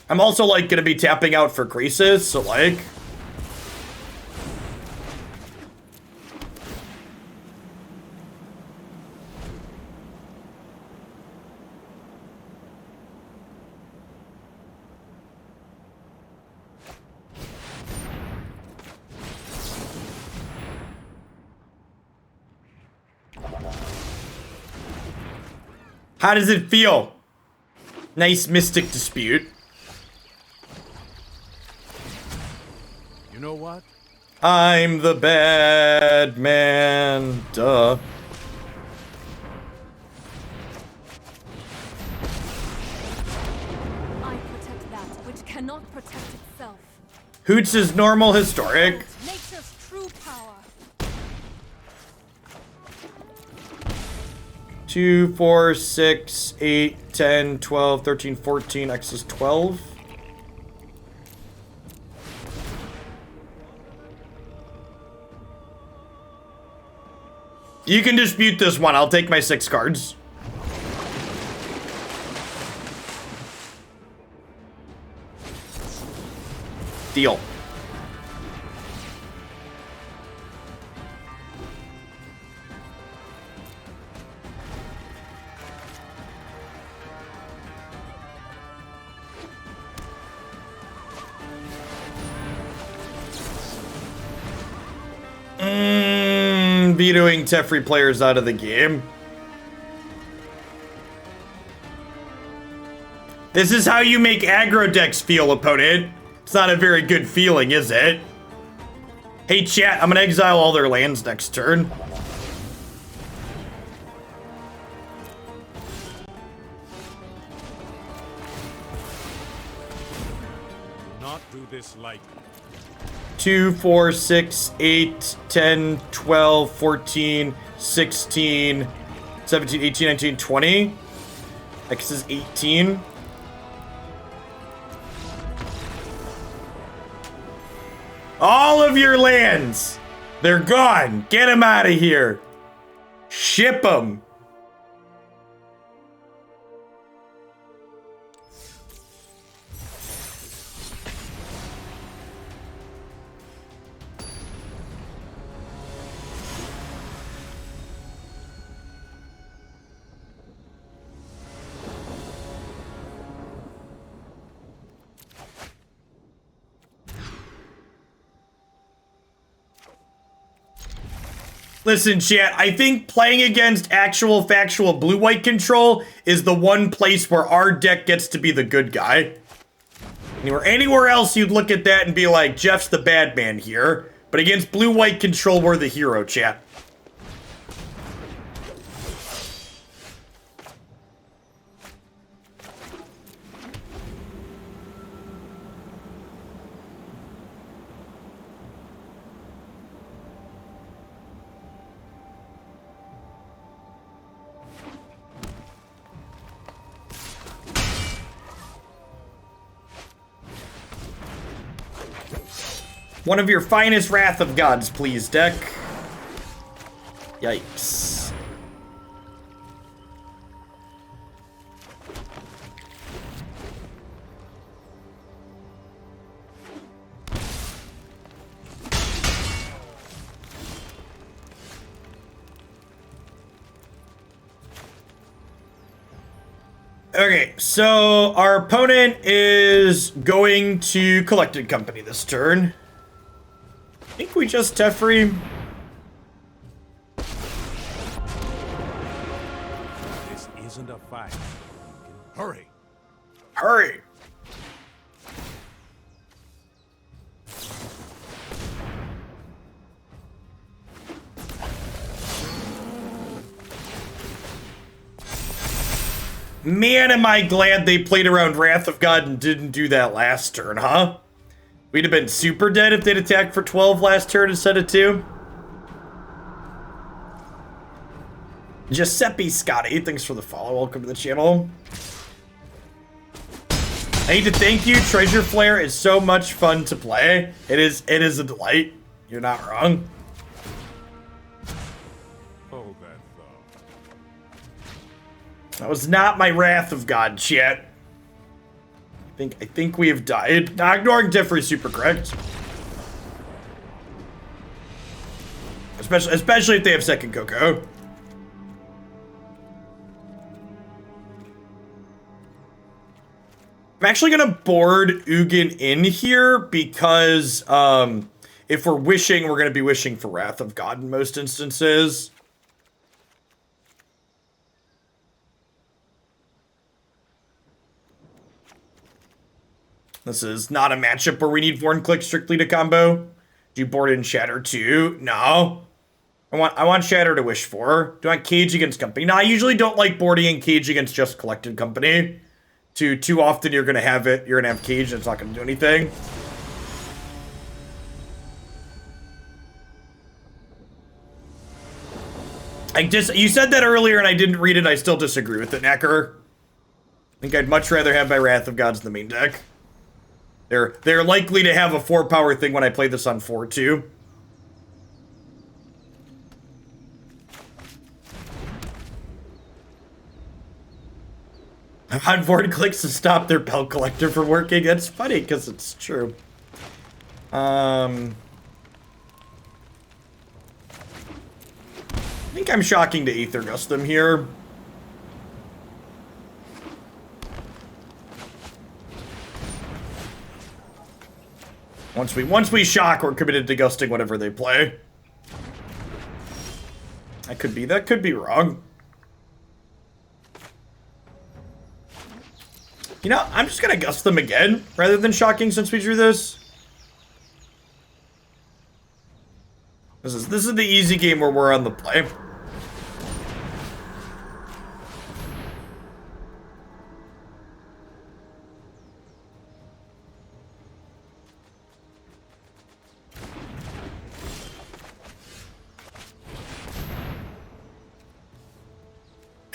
Speaker 1: I'm also, like, going to be tapping out for Krasis, so, like... How does it feel? Nice Mystic Dispute.
Speaker 2: You know what?
Speaker 1: I'm the bad man. Duh.
Speaker 3: I protect that which cannot protect itself.
Speaker 1: Hoots is normal historic.
Speaker 3: Nature's true power.
Speaker 1: 2, 4, 6, 8, 10, 12, 13, 14, X is 12. You can dispute this one. I'll take my 6 cards. Deal. Vetoing Teferi players out of the game. This is how you make aggro decks feel, opponent. It's not a very good feeling, is it? Hey, chat, I'm gonna exile all their lands next turn.
Speaker 2: Not do this lightly.
Speaker 1: 2, 4, 6, 8, 10, 12, 14, 16, 17, 18, 19, 20. X is 18. All of your lands! They're gone! Get them out of here! Ship them! Listen, chat, I think playing against actual factual blue-white control is the one place where our deck gets to be the good guy. Anywhere else, you'd look at that and be like, Jeff's the bad man here. But against blue-white control, we're the hero, chat. One of your finest Wrath of Gods, please, deck. Yikes. Okay, so our opponent is going to Collected Company this turn. I think we just Teferi.
Speaker 2: This isn't a fight. Hurry.
Speaker 1: Hurry. Man, am I glad they played around Wrath of God and didn't do that last turn, huh? We'd have been super dead if they'd attacked for 12 last turn instead of 2. Giuseppe Scotty, thanks for the follow. Welcome to the channel. I need to thank you. Treasure Flare is so much fun to play. It is a delight. You're not wrong.
Speaker 2: Hold that thought.
Speaker 1: That was not my Wrath of God, chat. I think we have died. Not ignoring Teferi super correct. Especially if they have second Coco. I'm actually gonna board Ugin in here because if we're wishing, we're gonna be wishing for Wrath of God in most instances. This is not a matchup where we need Vorinclex strictly to combo. Do you board in Shatter too? No. I want Shatter to wish for. Do I want Cage against Company? No, I usually don't like boarding in Cage against just Collected Company. Too often you're gonna have Cage and it's not gonna do anything. You said that earlier and I didn't read it. I still disagree with it, Knacker. I think I'd much rather have my Wrath of Gods in the main deck. They're likely to have a 4-power thing when I play this on 4 too. On Vorinclex to stop their Bell Collector from working. That's funny because it's true. I think I'm shocking to Aether Gust them here. Once we shock, we're committed to gusting whatever they play. That could be wrong. You know, I'm just gonna gust them again rather than shocking since we drew this. This is the easy game where we're on the play.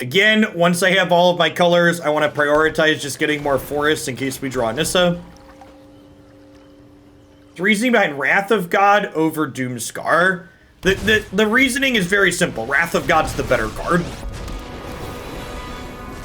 Speaker 1: Again, once I have all of my colors, I want to prioritize just getting more forests in case we draw Nissa. The reasoning behind Wrath of God over Doomscar. The reasoning is very simple. Wrath of God's the better card.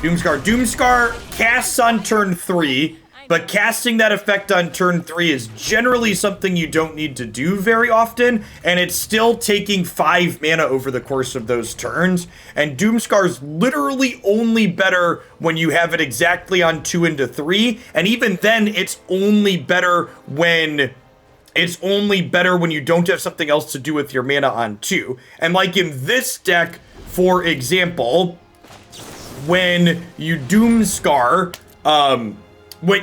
Speaker 1: Doomscar casts on turn 3, but casting that effect on turn 3 is generally something you don't need to do very often, and it's still taking 5 mana over the course of those turns, and Doomscar's literally only better when you have it exactly on 2 into 3, and even then, it's only better when you don't have something else to do with your mana on 2. And like in this deck, for example, when you Doomscar,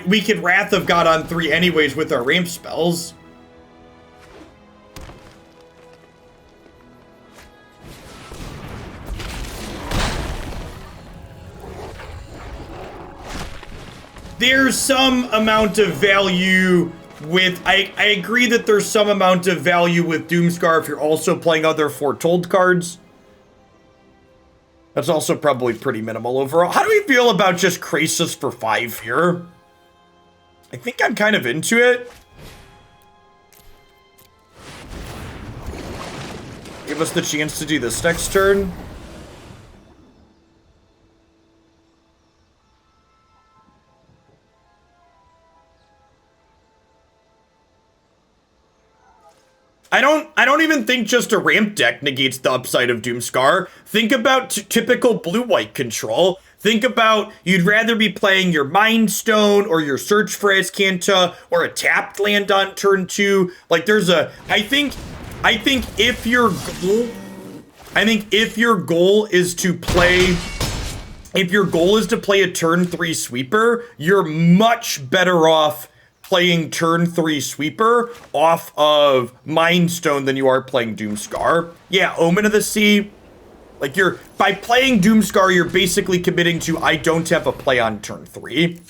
Speaker 1: we can Wrath of God on 3 anyways with our ramp spells. There's some amount of value with... I agree that there's some amount of value with Doomscar if you're also playing other Foretold cards. That's also probably pretty minimal overall. How do we feel about just Krasis for 5 here? I think I'm kind of into it. Give us the chance to do this next turn. I don't even think just a ramp deck negates the upside of Doomscar. Think about typical blue-white control. Think about, you'd rather be playing your Mind Stone or your Search for Azcanta or a tapped land on turn 2. Like there's a, I think if your goal is to play, if your goal is to play a turn 3 sweeper, you're much better off playing turn 3 sweeper off of Mind Stone than you are playing Doomscar. Yeah, Omen of the Sea. Like by playing Doomscar, you're basically committing to, I don't have a play on turn 3.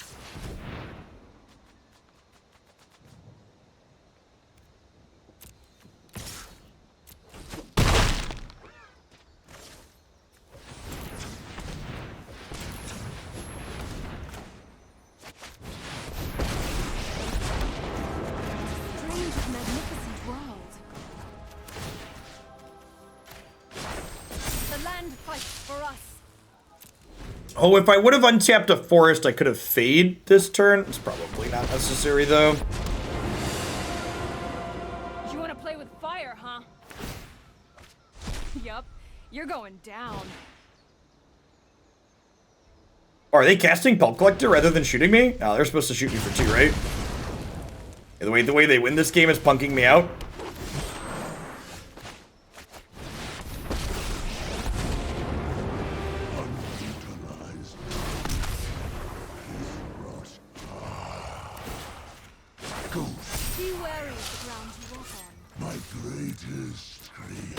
Speaker 3: Strange and magnificent world. The land fights for us.
Speaker 1: Oh, if I would have untapped a forest, I could have Fade this turn. It's probably not necessary, though.
Speaker 3: You want to play with fire, huh? Yup, you're going down.
Speaker 1: Oh, are they casting Pulp Collector rather than shooting me? No, they're supposed to shoot me for 2, right? Yeah, the way they win this game is punking me out.
Speaker 3: Be wary of the ground you walk on.
Speaker 4: My greatest creation.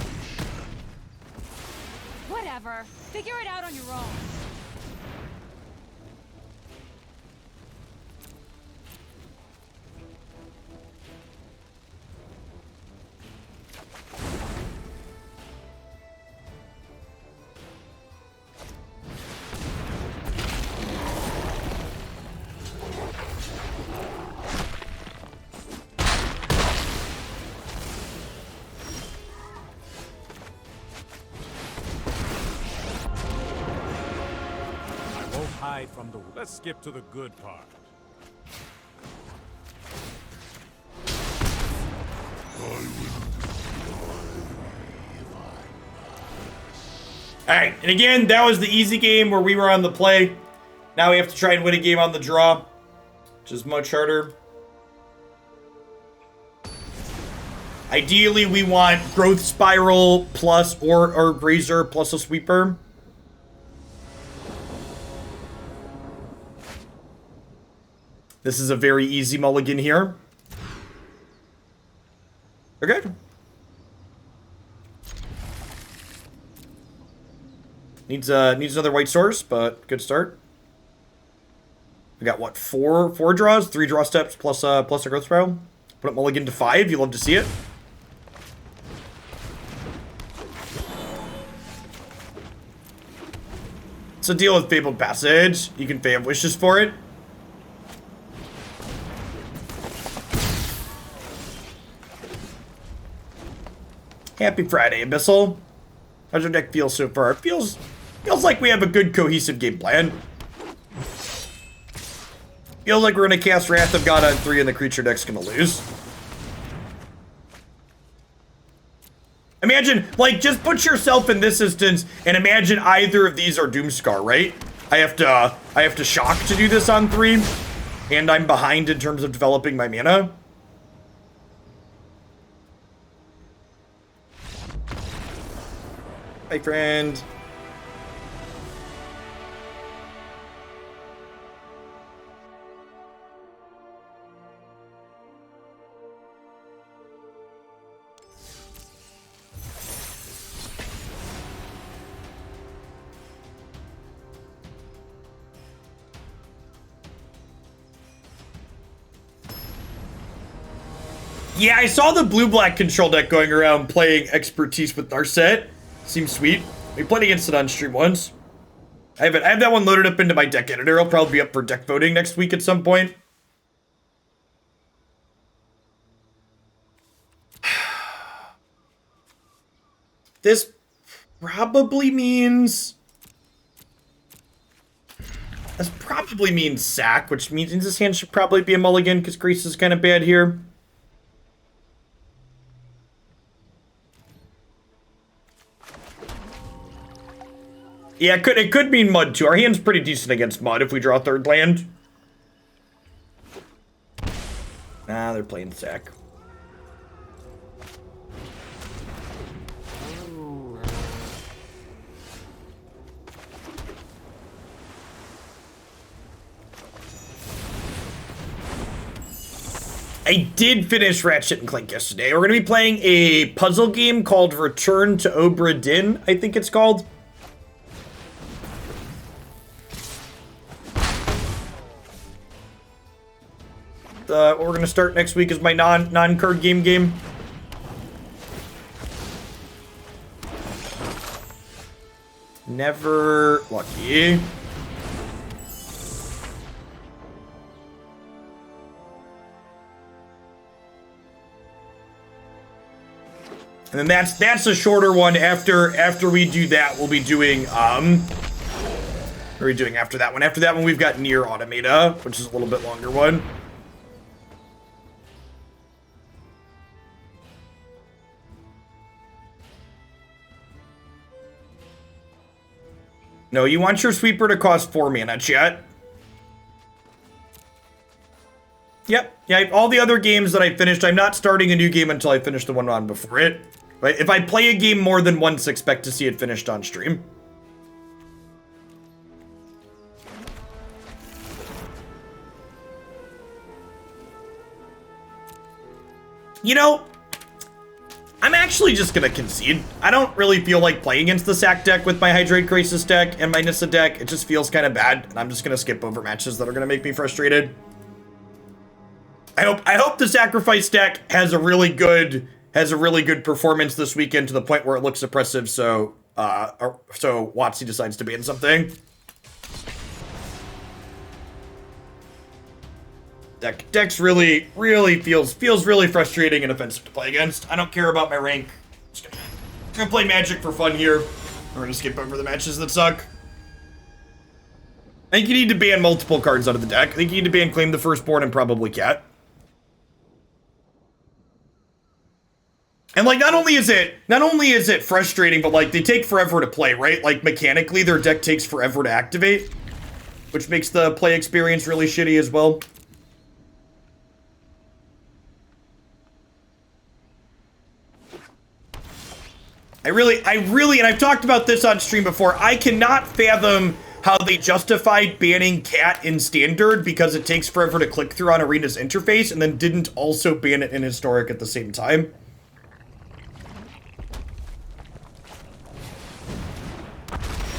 Speaker 3: Whatever. Figure it out on your own.
Speaker 2: From the, let's skip to the good part.
Speaker 1: Alright, and again, that was the easy game where we were on the play. Now we have to try and win a game on the draw, which is much harder. Ideally, we want Growth Spiral plus or Grazer plus a Sweeper. This is a very easy mulligan here. Okay. Needs another white source, but good start. We got what, four draws, 3 draw steps plus a growth spiral. Put up mulligan to 5. You love to see it. So deal with Fabled Passage. You can Fae of Wishes for it. Happy Friday, Abyssal. How's your deck feel so far? It feels like we have a good cohesive game plan. Feels like we're gonna cast Wrath of God on 3 and the creature deck's gonna lose. Imagine, like, just put yourself in this instance and imagine either of these are Doomscar, right? I have to shock to do this on 3, and I'm behind in terms of developing my mana. Hi, friend. Yeah, I saw the blue-black control deck going around playing Expertise with Narset. Seems sweet. We played against it on stream once. I have that one loaded up into my deck editor. I'll probably be up for deck voting next week at some point. This probably means... This probably means sack, which means this hand should probably be a mulligan because Grease is kind of bad here. Yeah, it could mean mud too. Our hand's pretty decent against mud if we draw third land. Nah, they're playing sack. I did finish Ratchet and Clank yesterday. We're going to be playing a puzzle game called Return to Obra Dinn, I think it's called. What we're going to start next week is my non-card game. Never lucky. And then that's a shorter one. After we do that, we'll be doing what are we doing after that one? After that one, we've got Nier Automata, which is a little bit longer one. No, you want your sweeper to cost 4 mana, chat. Yep. Yeah, all the other games that I finished, I'm not starting a new game until I finish the one on before it. Right? If I play a game more than once, expect to see it finished on stream. You know, I'm actually just gonna concede. I don't really feel like playing against the sack deck with my Hydroid Krasis deck and my Nissa deck. It just feels kind of bad, and I'm just gonna skip over matches that are gonna make me frustrated. I hope the sacrifice deck has a really good performance this weekend to the point where it looks oppressive. So WotC decides to ban something. Deck's really feels really frustrating and offensive to play against. I don't care about my rank. Just gonna play Magic for fun here. We're gonna skip over the matches that suck. I think you need to ban multiple cards out of the deck. I think you need to ban Claim the Firstborn and probably Cat. And like, not only is it frustrating, but like they take forever to play, right? Like mechanically, their deck takes forever to activate, which makes the play experience really shitty as well. I really, and I've talked about this on stream before, I cannot fathom how they justified banning Cat in Standard because it takes forever to click through on Arena's interface, and then didn't also ban it in Historic at the same time.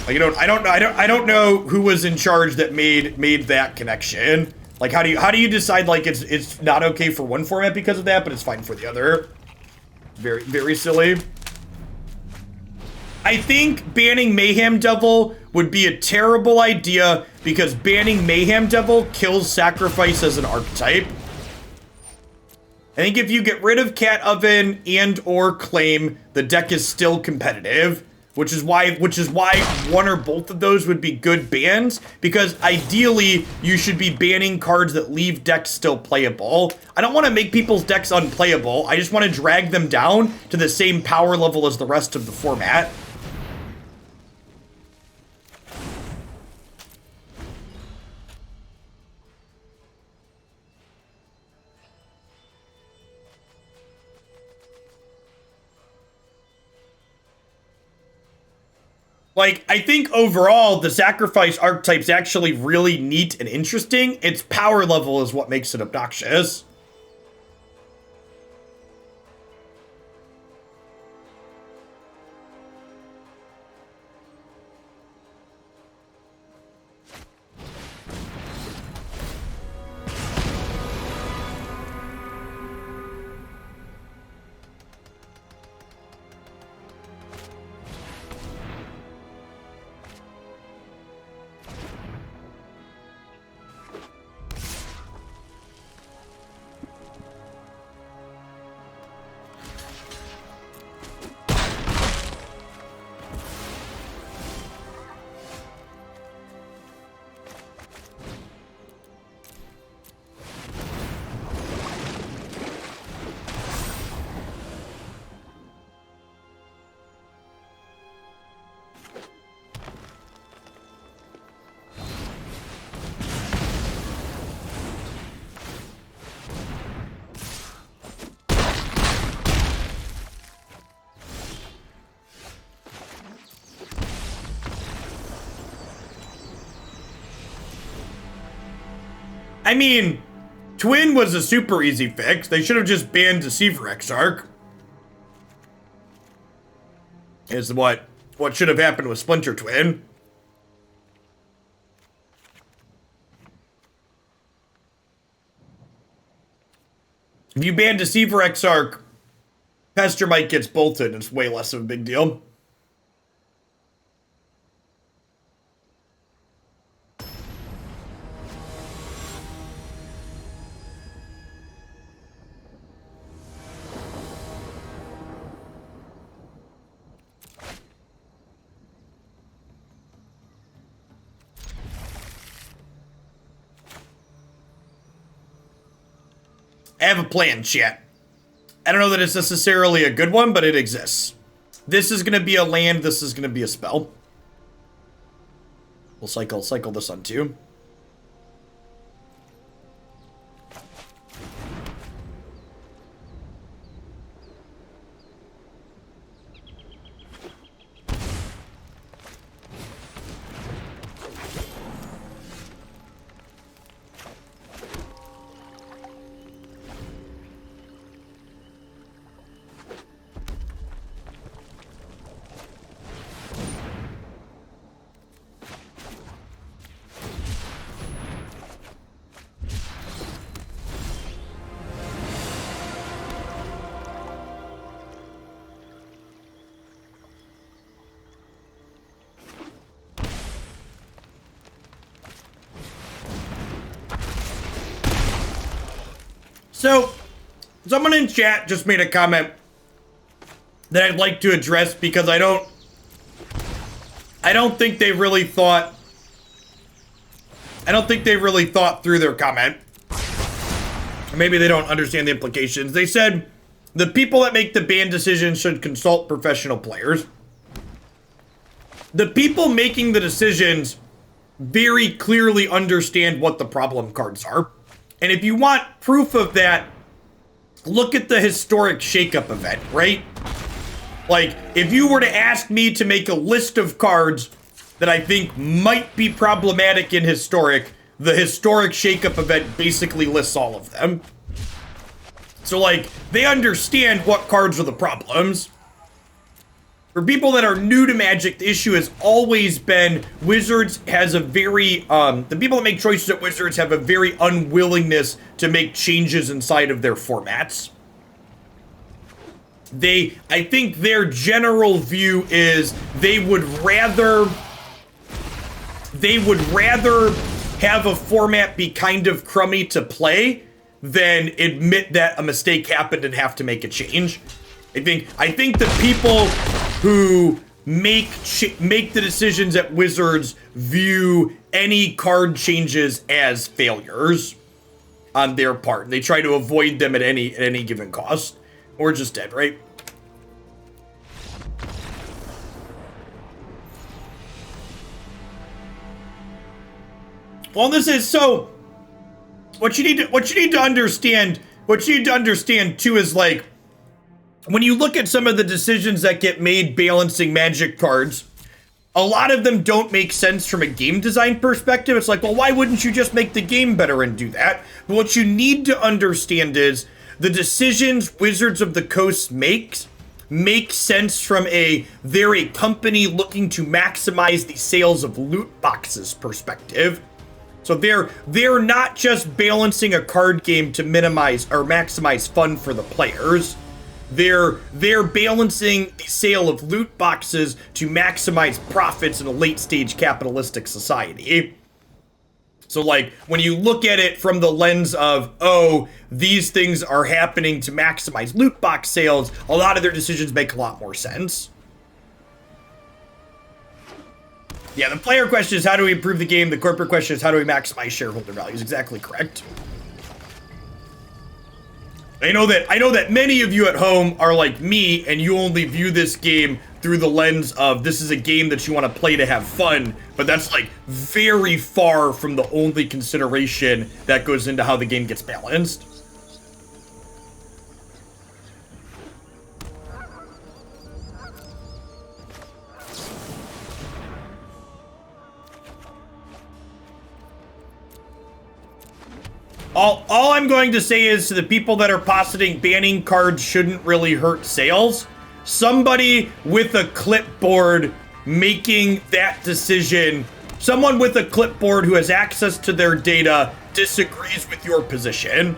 Speaker 1: Like, I don't know who was in charge that made that connection. Like, how do you decide like it's not okay for one format because of that, but it's fine for the other? Very silly. I think banning Mayhem Devil would be a terrible idea because banning Mayhem Devil kills Sacrifice as an archetype. I think if you get rid of Cat Oven and or Claim, the deck is still competitive. Which is why one or both of those would be good bans, because ideally you should be banning cards that leave decks still playable. I don't want to make people's decks unplayable. I just want to drag them down to the same power level as the rest of the format. Like, I think overall, the Sacrifice archetype's actually really neat and interesting. Its power level is what makes it obnoxious. I mean, Twin was a super easy fix. They should have just banned Deceiver Exarch. Is what should have happened with Splinter Twin. If you ban Deceiver Exarch, Pestermite gets bolted. It's way less of a big deal. I have a plan, chat. I don't know that it's necessarily a good one, but it exists. This is going to be a land. This is going to be a spell. We'll cycle this on 2. So, someone in chat just made a comment that I'd like to address because I don't think they really thought through their comment. Or maybe they don't understand the implications. They said the people that make the ban decisions should consult professional players. The people making the decisions very clearly understand what the problem cards are. And if you want proof of that, look at the historic shakeup event, right? Like, if you were to ask me to make a list of cards that I think might be problematic in historic, the historic shakeup event basically lists all of them. So, like, they understand what cards are the problems. For people that are new to Magic, the issue has always been Wizards has a very, the people that make choices at Wizards have a very unwillingness to make changes inside of their formats. I think their general view is they would rather have a format be kind of crummy to play than admit that a mistake happened and have to make a change. I think the people who make the decisions at Wizards view any card changes as failures on their part. They try to avoid them at any given cost, or just dead, right? Well, this is so. What you need to understand too is, like, when you look at some of the decisions that get made balancing Magic cards, a lot of them don't make sense from a game design perspective. It's like, well, why wouldn't you just make the game better and do that? But what you need to understand is the decisions Wizards of the Coast make sense from they're a company looking to maximize the sales of loot boxes perspective. So they're not just balancing a card game to minimize or maximize fun for the players. They're balancing the sale of loot boxes to maximize profits in a late stage capitalistic society. So, like, when you look at it from the lens of, oh, these things are happening to maximize loot box sales, a lot of their decisions make a lot more sense. Yeah, the player question is how do we improve the game? The corporate question is how do we maximize shareholder value? Is exactly correct. I know that many of you at home are like me, and you only view this game through the lens of this is a game that you want to play to have fun, but that's, like, very far from the only consideration that goes into how the game gets balanced. All I'm going to say is to the people that are positing banning cards shouldn't really hurt sales, somebody with a clipboard making that decision, someone with a clipboard who has access to their data disagrees with your position.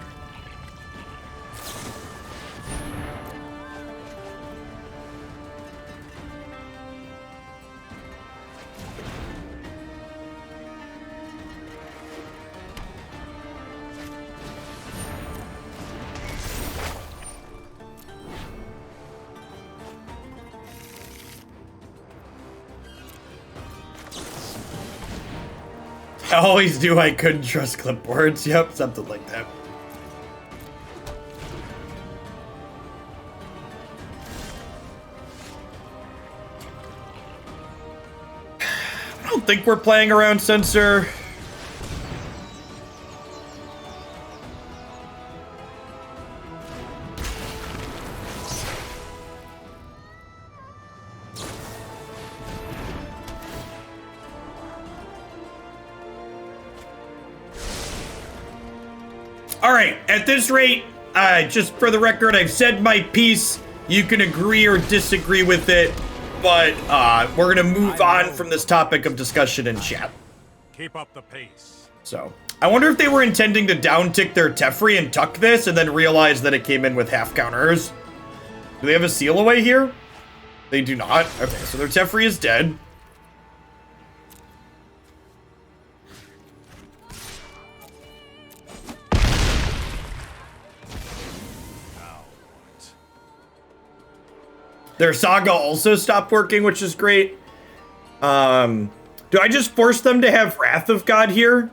Speaker 1: I always knew I couldn't trust clipboards. Yep, something like that. I don't think we're playing around Censor. All right, at this rate, just for the record, I've said my piece. You can agree or disagree with it, but we're gonna move on from this topic of discussion in chat.
Speaker 2: Keep up the pace.
Speaker 1: So, I wonder if they were intending to down-tick their Teferi and tuck this and then realize that it came in with half counters. Do they have a seal away here? They do not. Okay, so their Teferi is dead. Their Saga also stopped working, which is great. Do I just force them to have Wrath of God here?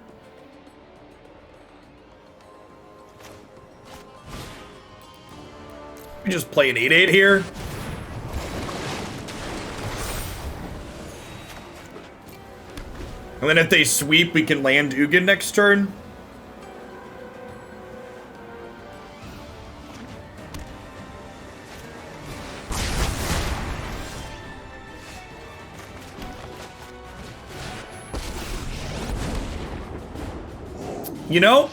Speaker 1: We just play an 8/8 here. And then if they sweep, we can land Ugin next turn. You know,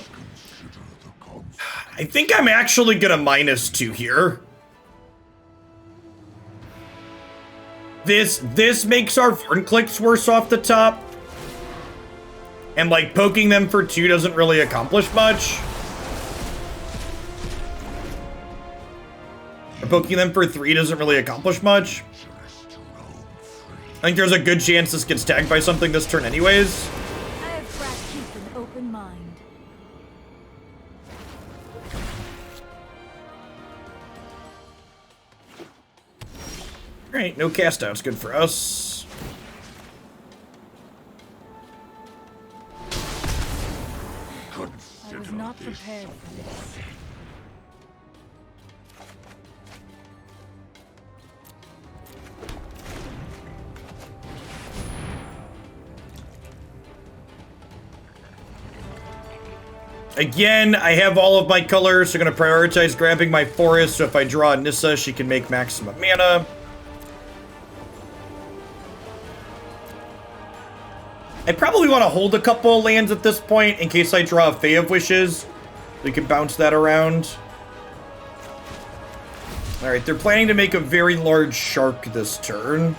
Speaker 1: I think I'm actually gonna -2 here. This makes our Vorinclex worse off the top. And like poking them for 2 doesn't really accomplish much. Or poking them for 3 doesn't really accomplish much. I think there's a good chance this gets tagged by something this turn anyways.
Speaker 3: I have brought keep an open mind.
Speaker 1: Alright, no cast outs, good for us.
Speaker 3: I was not prepared for this.
Speaker 1: Again, I have all of my colors, so I'm going to prioritize grabbing my forest, so if I draw Nissa, she can make maximum mana. I probably want to hold a couple of lands at this point, in case I draw a Fae of Wishes. We can bounce that around. Alright, they're planning to make a very large shark this turn.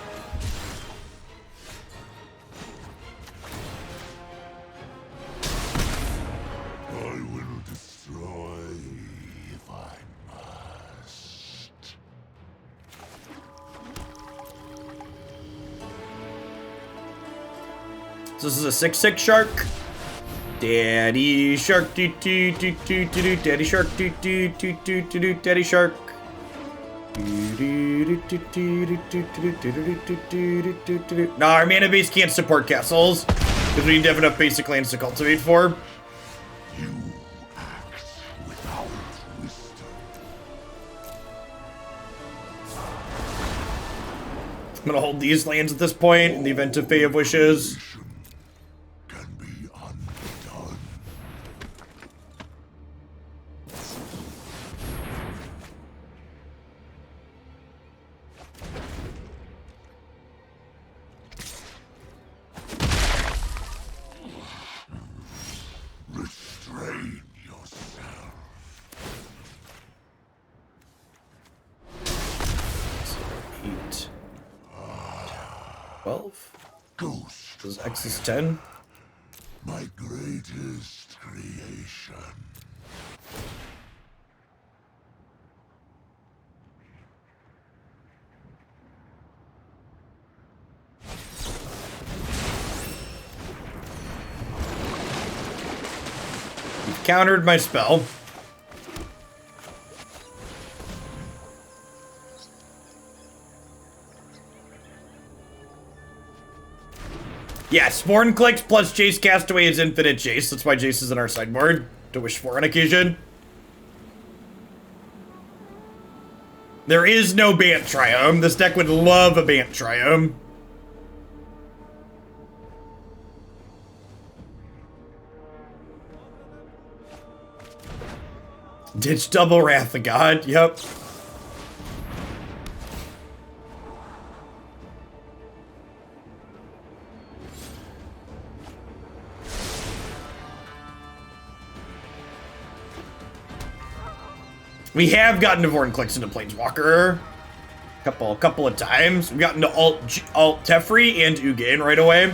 Speaker 1: So this is a 6/6 shark. Daddy shark, do do do do do do. Daddy shark, do do do do do do. Daddy shark. Nah, our mana base can't support castles because we need to have enough basic lands to cultivate for.
Speaker 4: You act without wisdom.
Speaker 1: I'm gonna hold these lands at this point in the event of Fae of Wishes.
Speaker 4: Can be undone. Restrain yourself.
Speaker 1: 8, 12.
Speaker 4: Ghost,
Speaker 1: Does X is 10?
Speaker 4: my greatest creation.
Speaker 1: You've countered my spell. Yes, Vorinclex plus Jace Castaway is infinite Jace. That's why Jace is in our sideboard to wish for on occasion. There is no Bant Triome. This deck would love a Bant Triome. Ditch double Wrath of God. Yep. We have gotten to Vorinclex into Planeswalker couple of times. We've gotten to alt Teferi and Ugin right away.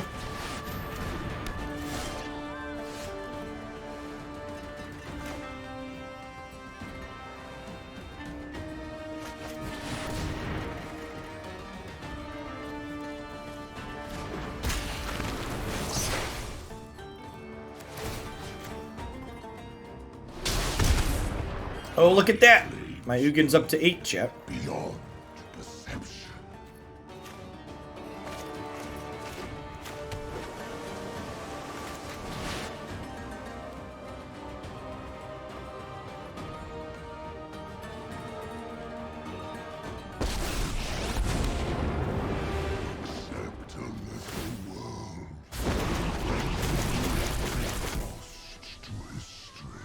Speaker 1: Oh, look at that. My Ugin's up to 8, chat.
Speaker 4: Beyond perception. Accept a little world. Lost to history.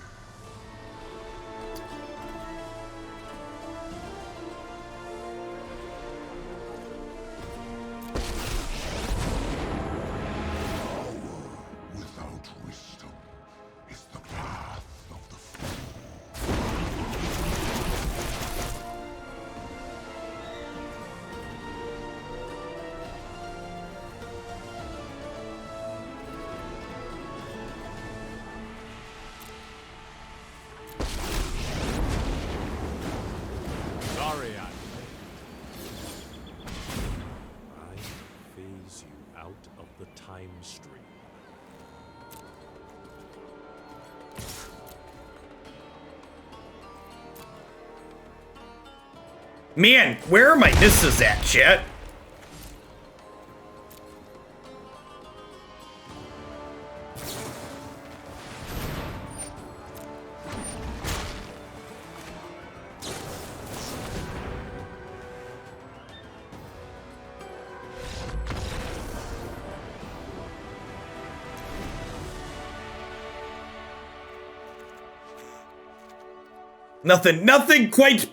Speaker 4: Without wisdom is the path of the fool.
Speaker 2: Sorry I'm late. I phase you out of the time stream.
Speaker 1: Man, where are my Nissas at, chat? Nothing quite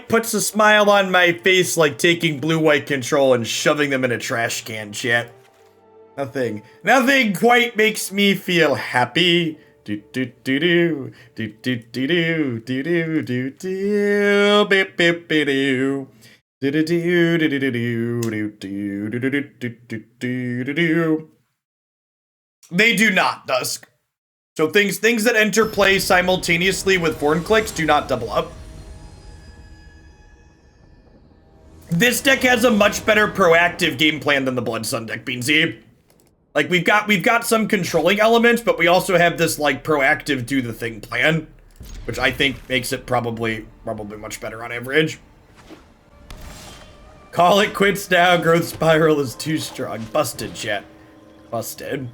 Speaker 1: puts a smile on my face like taking blue-white control and shoving them in a trash can, chat. Nothing quite makes me feel happy. Do do do do do do do do do do do beep beep do do do do do do do do do do do. They do not, Dusk. So things that enter play simultaneously with Vorinclex do not double up. This deck has a much better proactive game plan than the Blood Sun deck, Beansy. Like we've got some controlling elements, but we also have this like proactive do the thing plan, which I think makes it probably much better on average. Call it quits now. Growth Spiral is too strong. Busted, chat. Busted.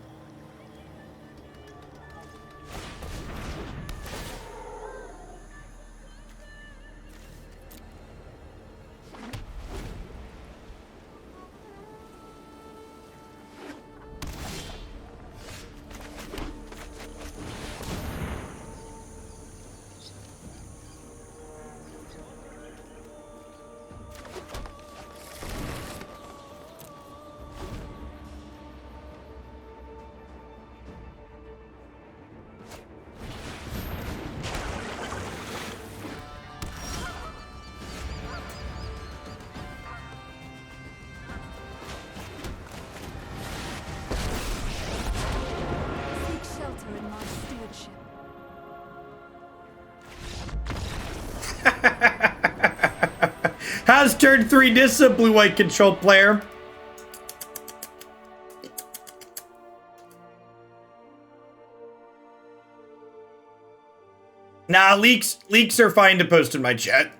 Speaker 1: How's turn 3 Nissa, blue-white control player? Nah, leaks are fine to post in my chat.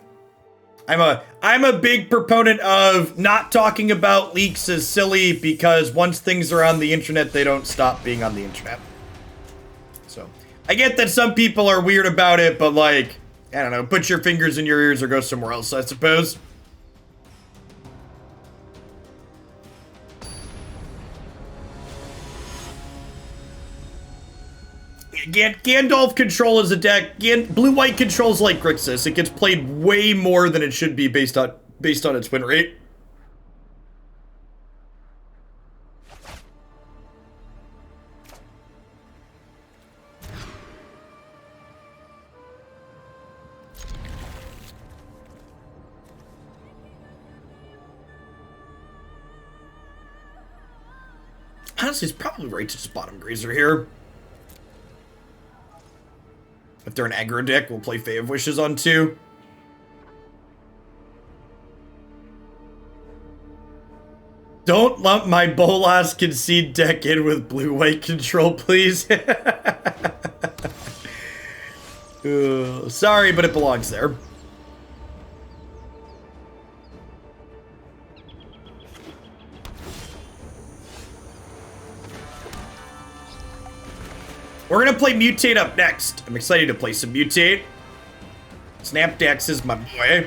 Speaker 1: I'm a big proponent of not talking about leaks as silly because once things are on the internet, they don't stop being on the internet. So, I get that some people are weird about it, but like, I don't know, put your fingers in your ears or go somewhere else, I suppose. Gandalf control is a deck. Blue-white controls like Grixis. It gets played way more than it should be based on its win rate. Honestly, it's probably right to just bottom Grazer here. If they're an aggro deck, we'll play Fae of Wishes on 2. Don't lump my Bolas Concede deck in with blue-white control, please. Sorry, but it belongs there. We're gonna play Mutate up next. I'm excited to play some Mutate. Snapdex is my boy.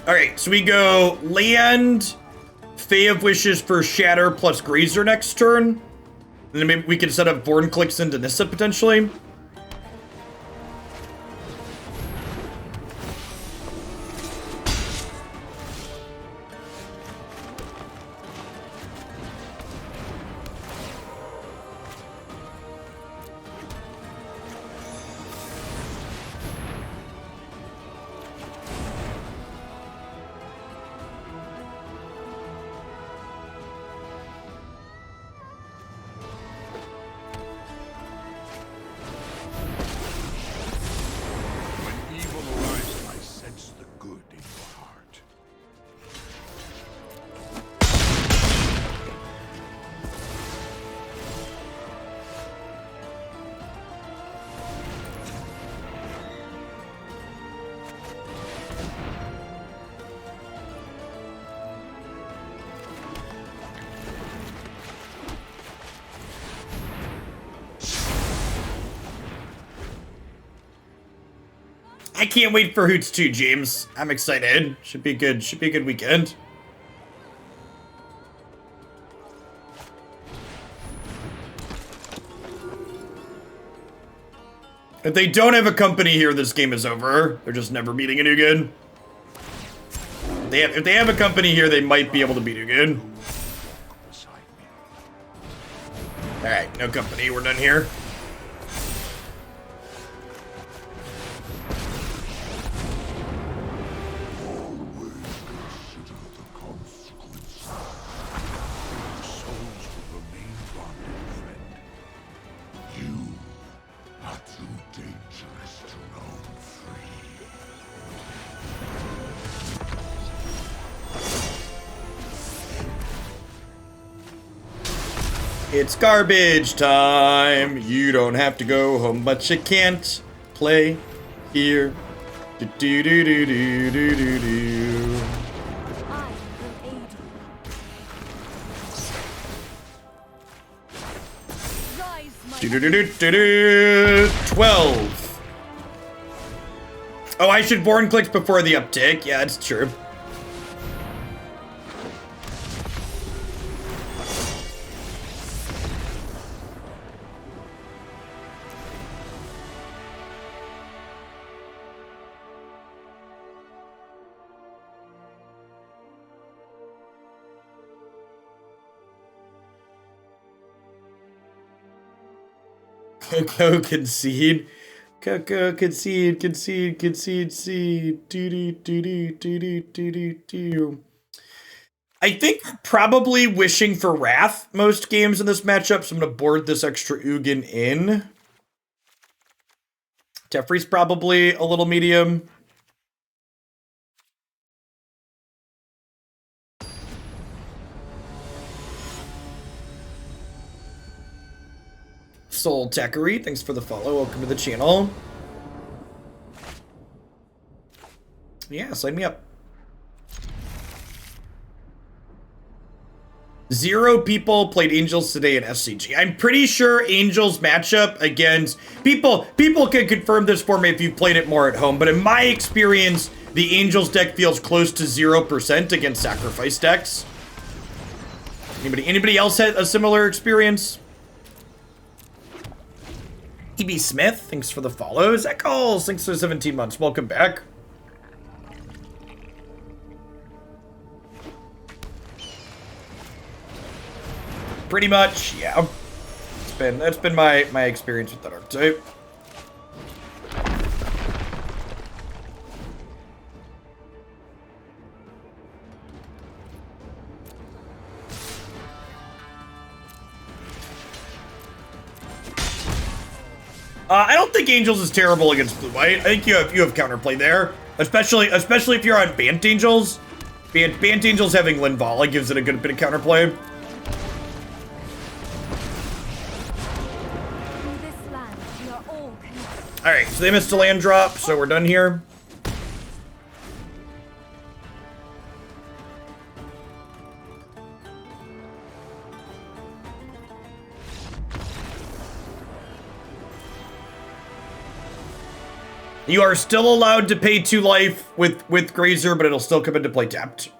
Speaker 1: Alright, so we go land, Fae of Wishes for Shatter plus Grazer next turn. And then maybe we can set up Vorinclex into Nissa potentially. I can't wait for Hoots 2, James. I'm excited. Should be good. Should be a good weekend. If they don't have a company here, this game is over. They're just never beating a Ugin. If they have a company here, they might be able to beat Ugin. Alright, no company. We're done here. It's garbage time. You don't have to go home, but you can't play here. Do do do do do do do do. Do do do do do do. 12. Oh, I should Vorinclex before the uptick. Yeah, it's true. Coco concede. Concede, seed. Do. I think probably wishing for Wrath most games in this matchup, so I'm going to board this extra Ugin in. Teferi's probably a little medium. Soul Teferi, thanks for the follow. Welcome to the channel. Yeah, sign me up. 0 people played Angels today in SCG. I'm pretty sure Angels matchup against people can confirm this for me if you've played it more at home, but in my experience, the Angels deck feels close to 0% against Sacrifice decks. Anybody else had a similar experience? EB Smith, thanks for the follows. Eccles, thanks for 17 months. Welcome back. Pretty much, yeah. That's been my experience with that archetype. I don't think Angels is terrible against blue white. I think you have counterplay there, especially if you're on Bant Angels. Bant Angels having Linvala gives it a good bit of counterplay. All right, so they missed a land drop, so we're done here. You are still allowed to pay 2 life with Grazer, but it'll still come into play tapped.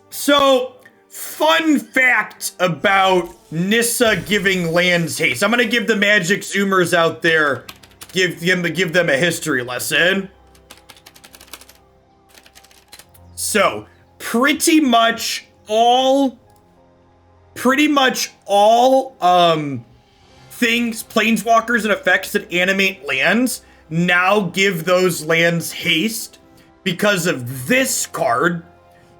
Speaker 1: So, fun fact about Nissa giving lands haste. I'm gonna give the Magic Zoomers out there, give them a history lesson. So, pretty much all things, planeswalkers and effects that animate lands now give those lands haste because of this card.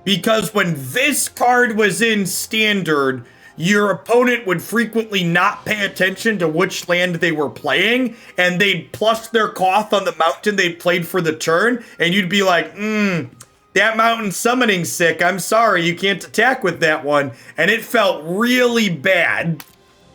Speaker 1: Because when this card was in Standard, your opponent would frequently not pay attention to which land they were playing, and they'd plus their Koth on the mountain they played for the turn, and you'd be like, that mountain summoning sick, I'm sorry, you can't attack with that one. And it felt really bad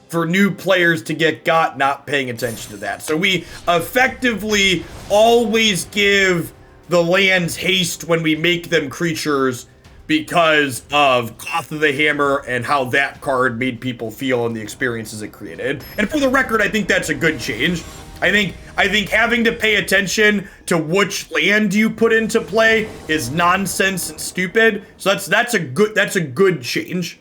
Speaker 1: for new players to get got not paying attention to that. So we effectively always give the lands haste when we make them creatures because of Koth of the Hammer and how that card made people feel and the experiences it created. And for the record, I think that's a good change. I think having to pay attention to which land you put into play is nonsense and stupid. So that's a good change.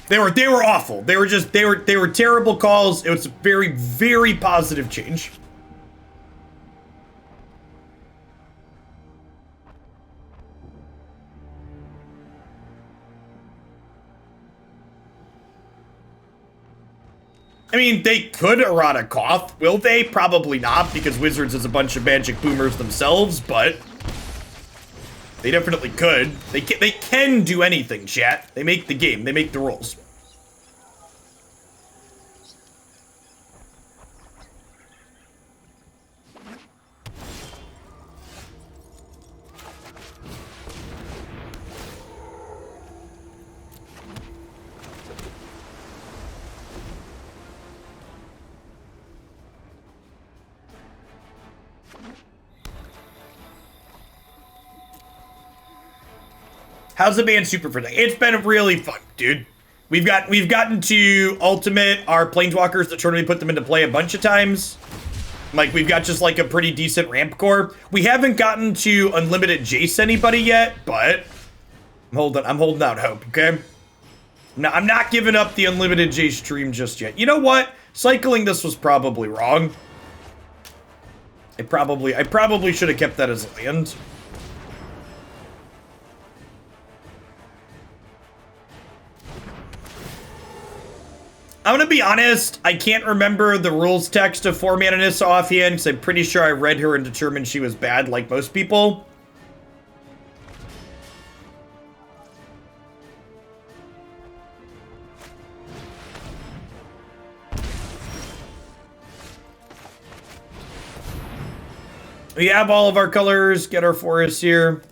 Speaker 1: They were awful. They were terrible calls. It was a very, very positive change. I mean, they could errata Koth. Will they? Probably not, because Wizards is a bunch of magic boomers themselves, but they definitely could. They can do anything, chat. They make the game. They make the rules. How's the band super for today? It's been really fun, dude. We've gotten to Ultimate, our Planeswalkers, the tournament, put them into play a bunch of times. Like, we've got just like a pretty decent ramp core. We haven't gotten to Unlimited Jace anybody yet, but I'm holding out hope, okay? Now, I'm not giving up the Unlimited Jace stream just yet. You know what? Cycling this was probably wrong. I probably should have kept that as a land. I'm gonna be honest, I can't remember the rules text of 4-mana Nissa offhand, because I'm pretty sure I read her and determined she was bad like most people. We have all of our colors, get our forests here.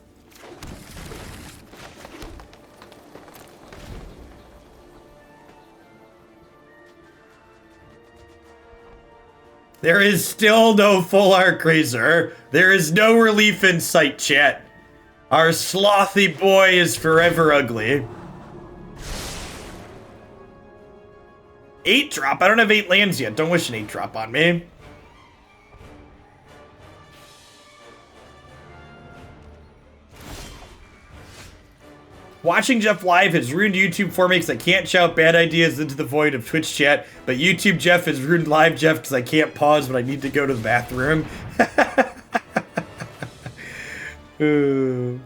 Speaker 1: There is still no full art Grazer. There is no relief in sight, chat. Our slothy boy is forever ugly. 8-drop? I don't have 8 lands yet. Don't wish an 8-drop on me. Watching Jeff live has ruined YouTube for me because I can't shout bad ideas into the void of Twitch chat, but YouTube Jeff has ruined live Jeff because I can't pause when I need to go to the bathroom. Ooh.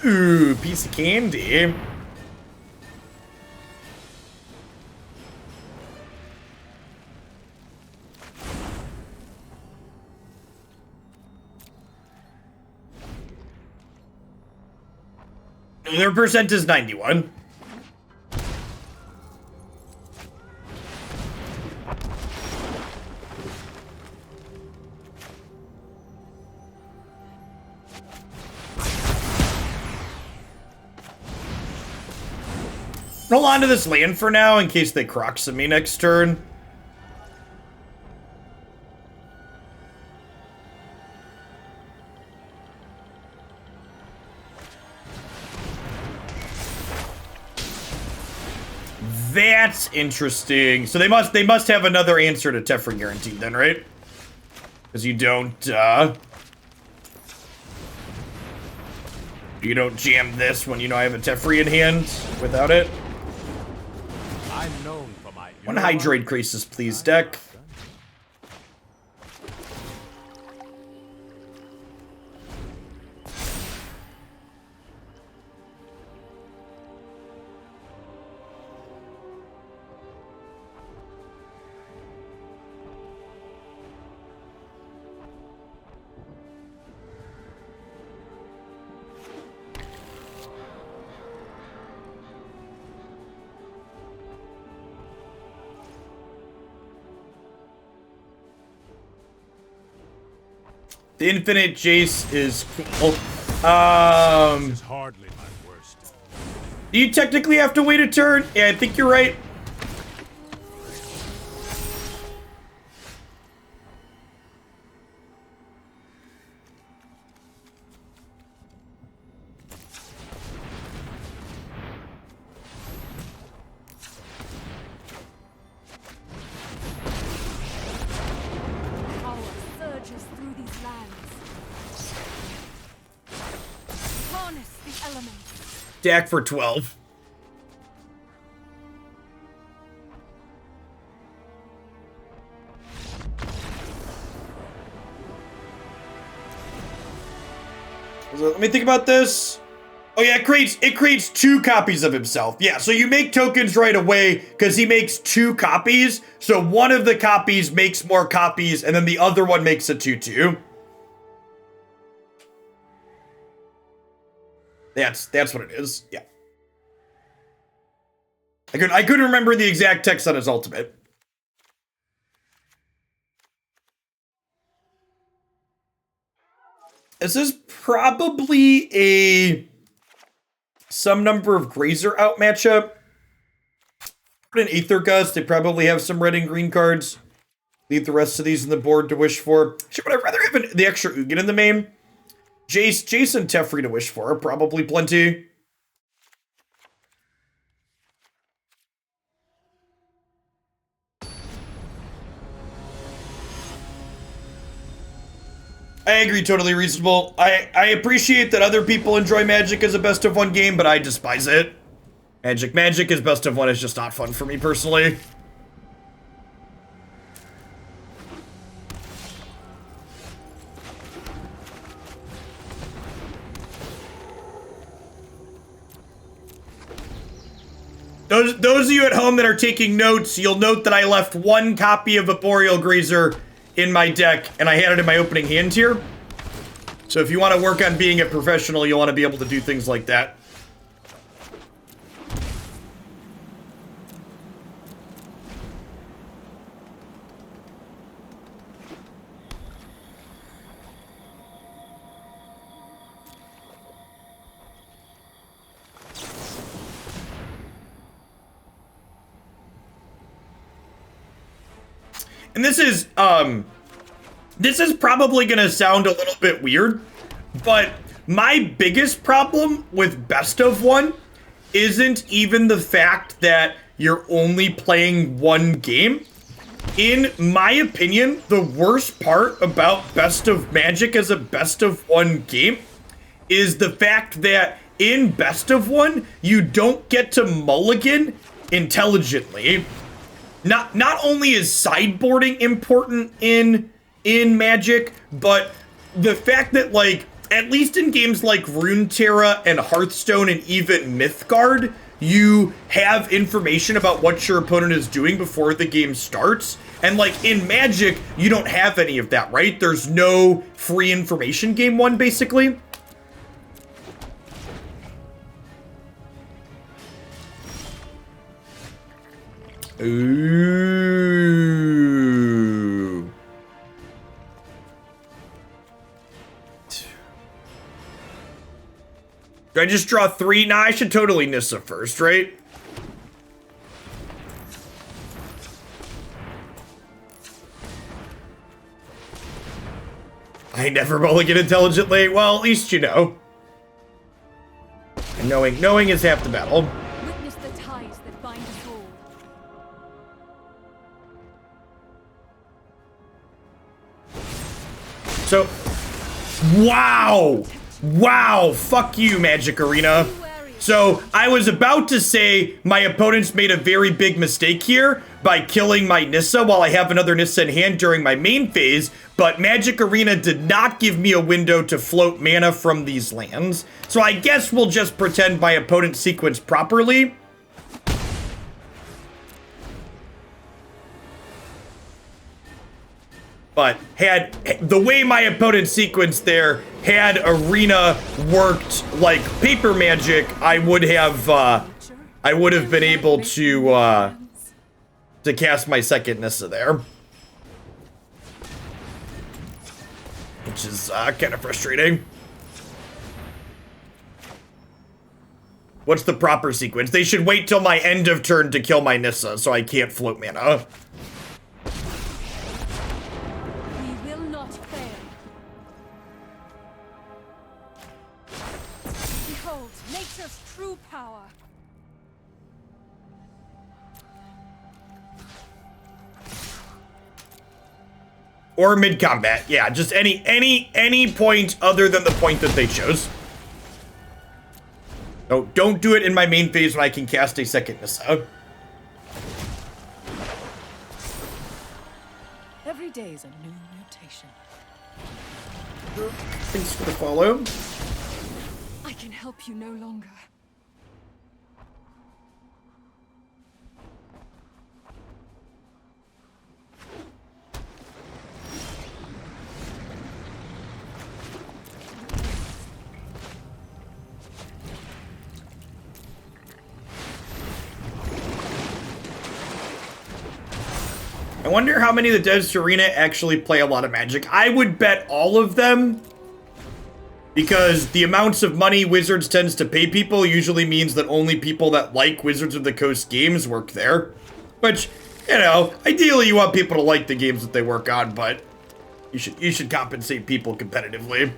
Speaker 1: Ooh, piece of candy. Their percent is 91. Hold on to this land for now in case they Crocs me next turn. That's interesting. So they must have another answer to Teferi guaranteed then, right? Because you don't jam this when you know I have a Teferi in hand without it.
Speaker 2: I'm known for my
Speaker 1: One Hydroid Krasis, please, deck. The Infinite Jace is cool.
Speaker 2: is hardly my worst.
Speaker 1: Do you technically have to wait a turn? Yeah, I think you're right. Deck for 12. So let me think about this. Oh yeah, it creates 2 copies of himself. Yeah, so you make tokens right away because he makes 2 copies. So one of the copies makes more copies, and then the other one makes a 2/2. That's what it is. Yeah. I couldn't remember the exact text on his ultimate. This is probably some number of Grazer out matchup. Put an Aether Gust. They probably have some red and green cards. Leave the rest of these in the board to wish for. Sure, but I'd rather have the extra Ugin in the main. Jace and Teferi to wish for are probably plenty. I agree, totally reasonable. I appreciate that other people enjoy Magic as a best of one game, but I despise it. Magic as best of one is just not fun for me personally. Those of you at home that are taking notes, you'll note that I left one copy of Arboreal Grazer in my deck, and I had it in my opening hand here. So if you want to work on being a professional, you'll want to be able to do things like that. And this is probably gonna sound a little bit weird, but my biggest problem with best of one isn't even the fact that you're only playing one game. In my opinion, the worst part about best of Magic as a best of one game is the fact that in best of one, you don't get to mulligan intelligently. Not only is sideboarding important in Magic, but the fact that, like, at least in games like Runeterra and Hearthstone and even Mythgard, you have information about what your opponent is doing before the game starts. And, like, in Magic, you don't have any of that, right? There's no free information game one, basically. Ooh. Do I just draw 3? Nah, I should totally Nissa first, right? I never mulligan intelligently. Well, at least you know. And knowing is half the battle.
Speaker 3: Witness the ties that bind us all.
Speaker 1: So, wow, fuck you, Magic Arena. So, I was about to say my opponents made a very big mistake here by killing my Nissa while I have another Nissa in hand during my main phase, but Magic Arena did not give me a window to float mana from these lands. So I guess we'll just pretend my opponent sequenced properly. But had the way my opponent sequenced there, had Arena worked like paper Magic, I would have been able to cast my second Nissa there, which is kind of frustrating. What's the proper sequence? They should wait till my end of turn to kill my Nissa, so I can't float mana. Or mid-combat, yeah, just any point other than the point that they chose. No, don't do it in my main phase when I can cast a second Nissa.
Speaker 5: Every day is a new mutation.
Speaker 1: Thanks for the follow.
Speaker 3: I can help you no longer.
Speaker 1: I wonder how many of the devs to Arena actually play a lot of Magic. I would bet all of them, because the amounts of money Wizards tends to pay people usually means that only people that like Wizards of the Coast games work there. Which, you know, ideally you want people to like the games that they work on, but you should compensate people competitively.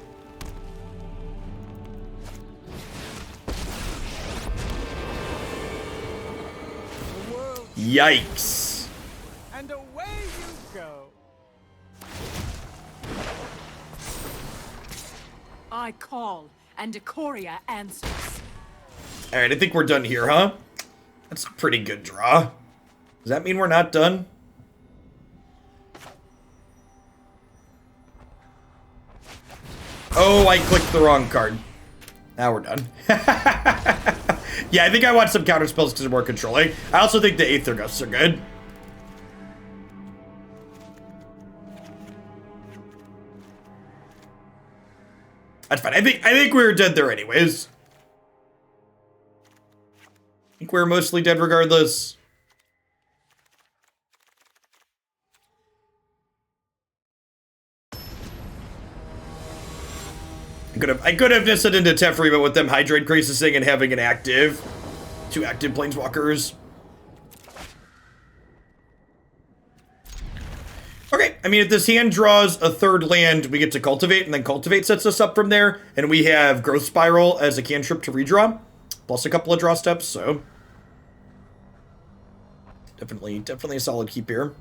Speaker 1: Yikes.
Speaker 2: And away you go.
Speaker 5: I call, and Emeria answers.
Speaker 1: Alright, I think we're done here, huh? That's a pretty good draw. Does that mean we're not done? Oh, I clicked the wrong card. Now we're done. Yeah, I think I want some counter spells because they're more controlling. I also think the Aether Gusts are good. That's fine. I think we were dead there anyways. I think we're mostly dead regardless. I could have Nissa into Teferi, but with them Hydroid Krasising and having an active, 2 active planeswalkers. Okay, I mean, if this hand draws a 3rd land, we get to Cultivate, and then Cultivate sets us up from there, and we have Growth Spiral as a cantrip to redraw, plus a couple of draw steps, so definitely a solid keep here.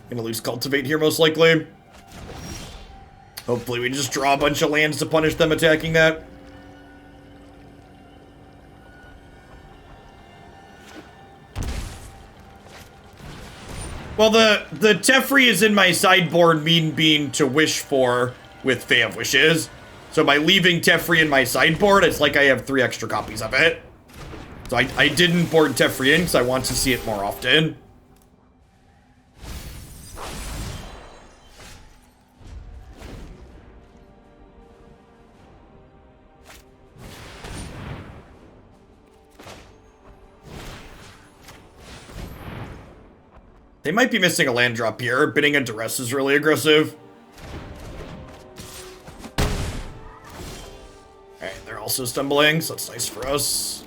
Speaker 1: Gonna lose Cultivate here, most likely. Hopefully we just draw a bunch of lands to punish them attacking that. Well, the Teferi is in my sideboard mean being to wish for with Fae of Wishes. So by leaving Teferi in my sideboard, it's like I have 3 extra copies of it. So I didn't board Teferi in because I want to see it more often. They might be missing a land drop here. Bidding a Duress is really aggressive. Alright, they're also stumbling, so that's nice for us.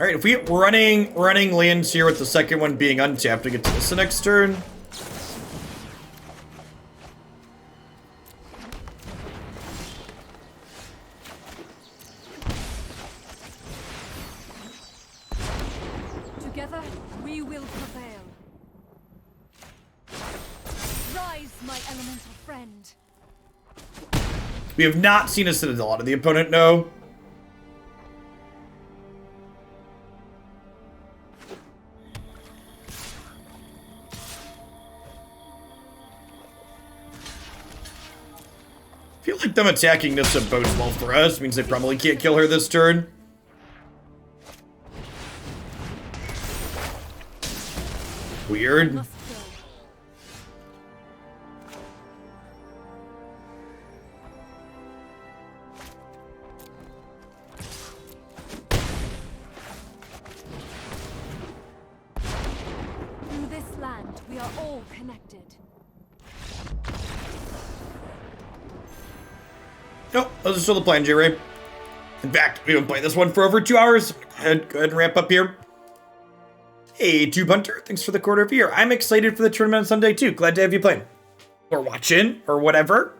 Speaker 1: All right, if we're running lands here with the second one being untapped, we get to this the next turn.
Speaker 3: Together, we will prevail. Rise, my elemental friend.
Speaker 1: We have not seen a Citadel out of the opponent, no. I feel like them attacking Nissa bodes well for us. Means they probably can't kill her this turn. Weird.
Speaker 3: Must go. Through this land, we are all connected.
Speaker 1: Nope, those are still the plan, J-Ray. In fact, we've been playing this one for over 2 hours. Go ahead and wrap up here. Hey, Tube Hunter, thanks for the quarter of a year. I'm excited for the tournament on Sunday, too. Glad to have you playing. Or watching, or whatever.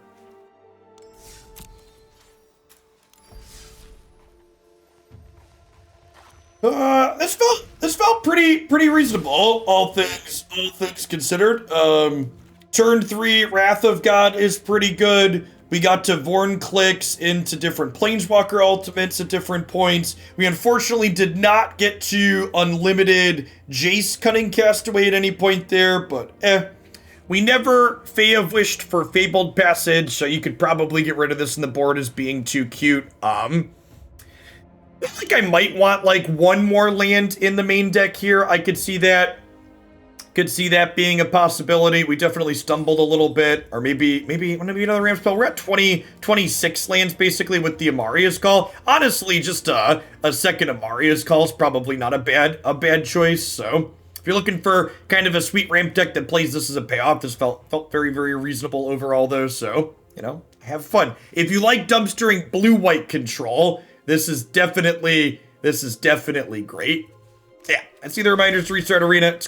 Speaker 1: This felt pretty reasonable, all things considered. Turn 3, Wrath of God is pretty good. We got to Vorinclex into different Planeswalker ultimates at different points. We unfortunately did not get to unlimited Jace Cunning Castaway at any point there, but We never Fae of Wished for Fabled Passage, so you could probably get rid of this in the board as being too cute. I think I might want like one more land in the main deck here. I could see that. Could see that being a possibility. We definitely stumbled a little bit. Or maybe another ramp spell. We're at 26 lands basically with the Emeria's Call. Honestly, just a second Emeria's Call is probably not a bad choice. So if you're looking for kind of a sweet ramp deck that plays this as a payoff, this felt very reasonable overall though. So, you know, have fun. If you like dumpstering blue-white control, this is definitely great. Yeah, I see the reminders to restart Arena.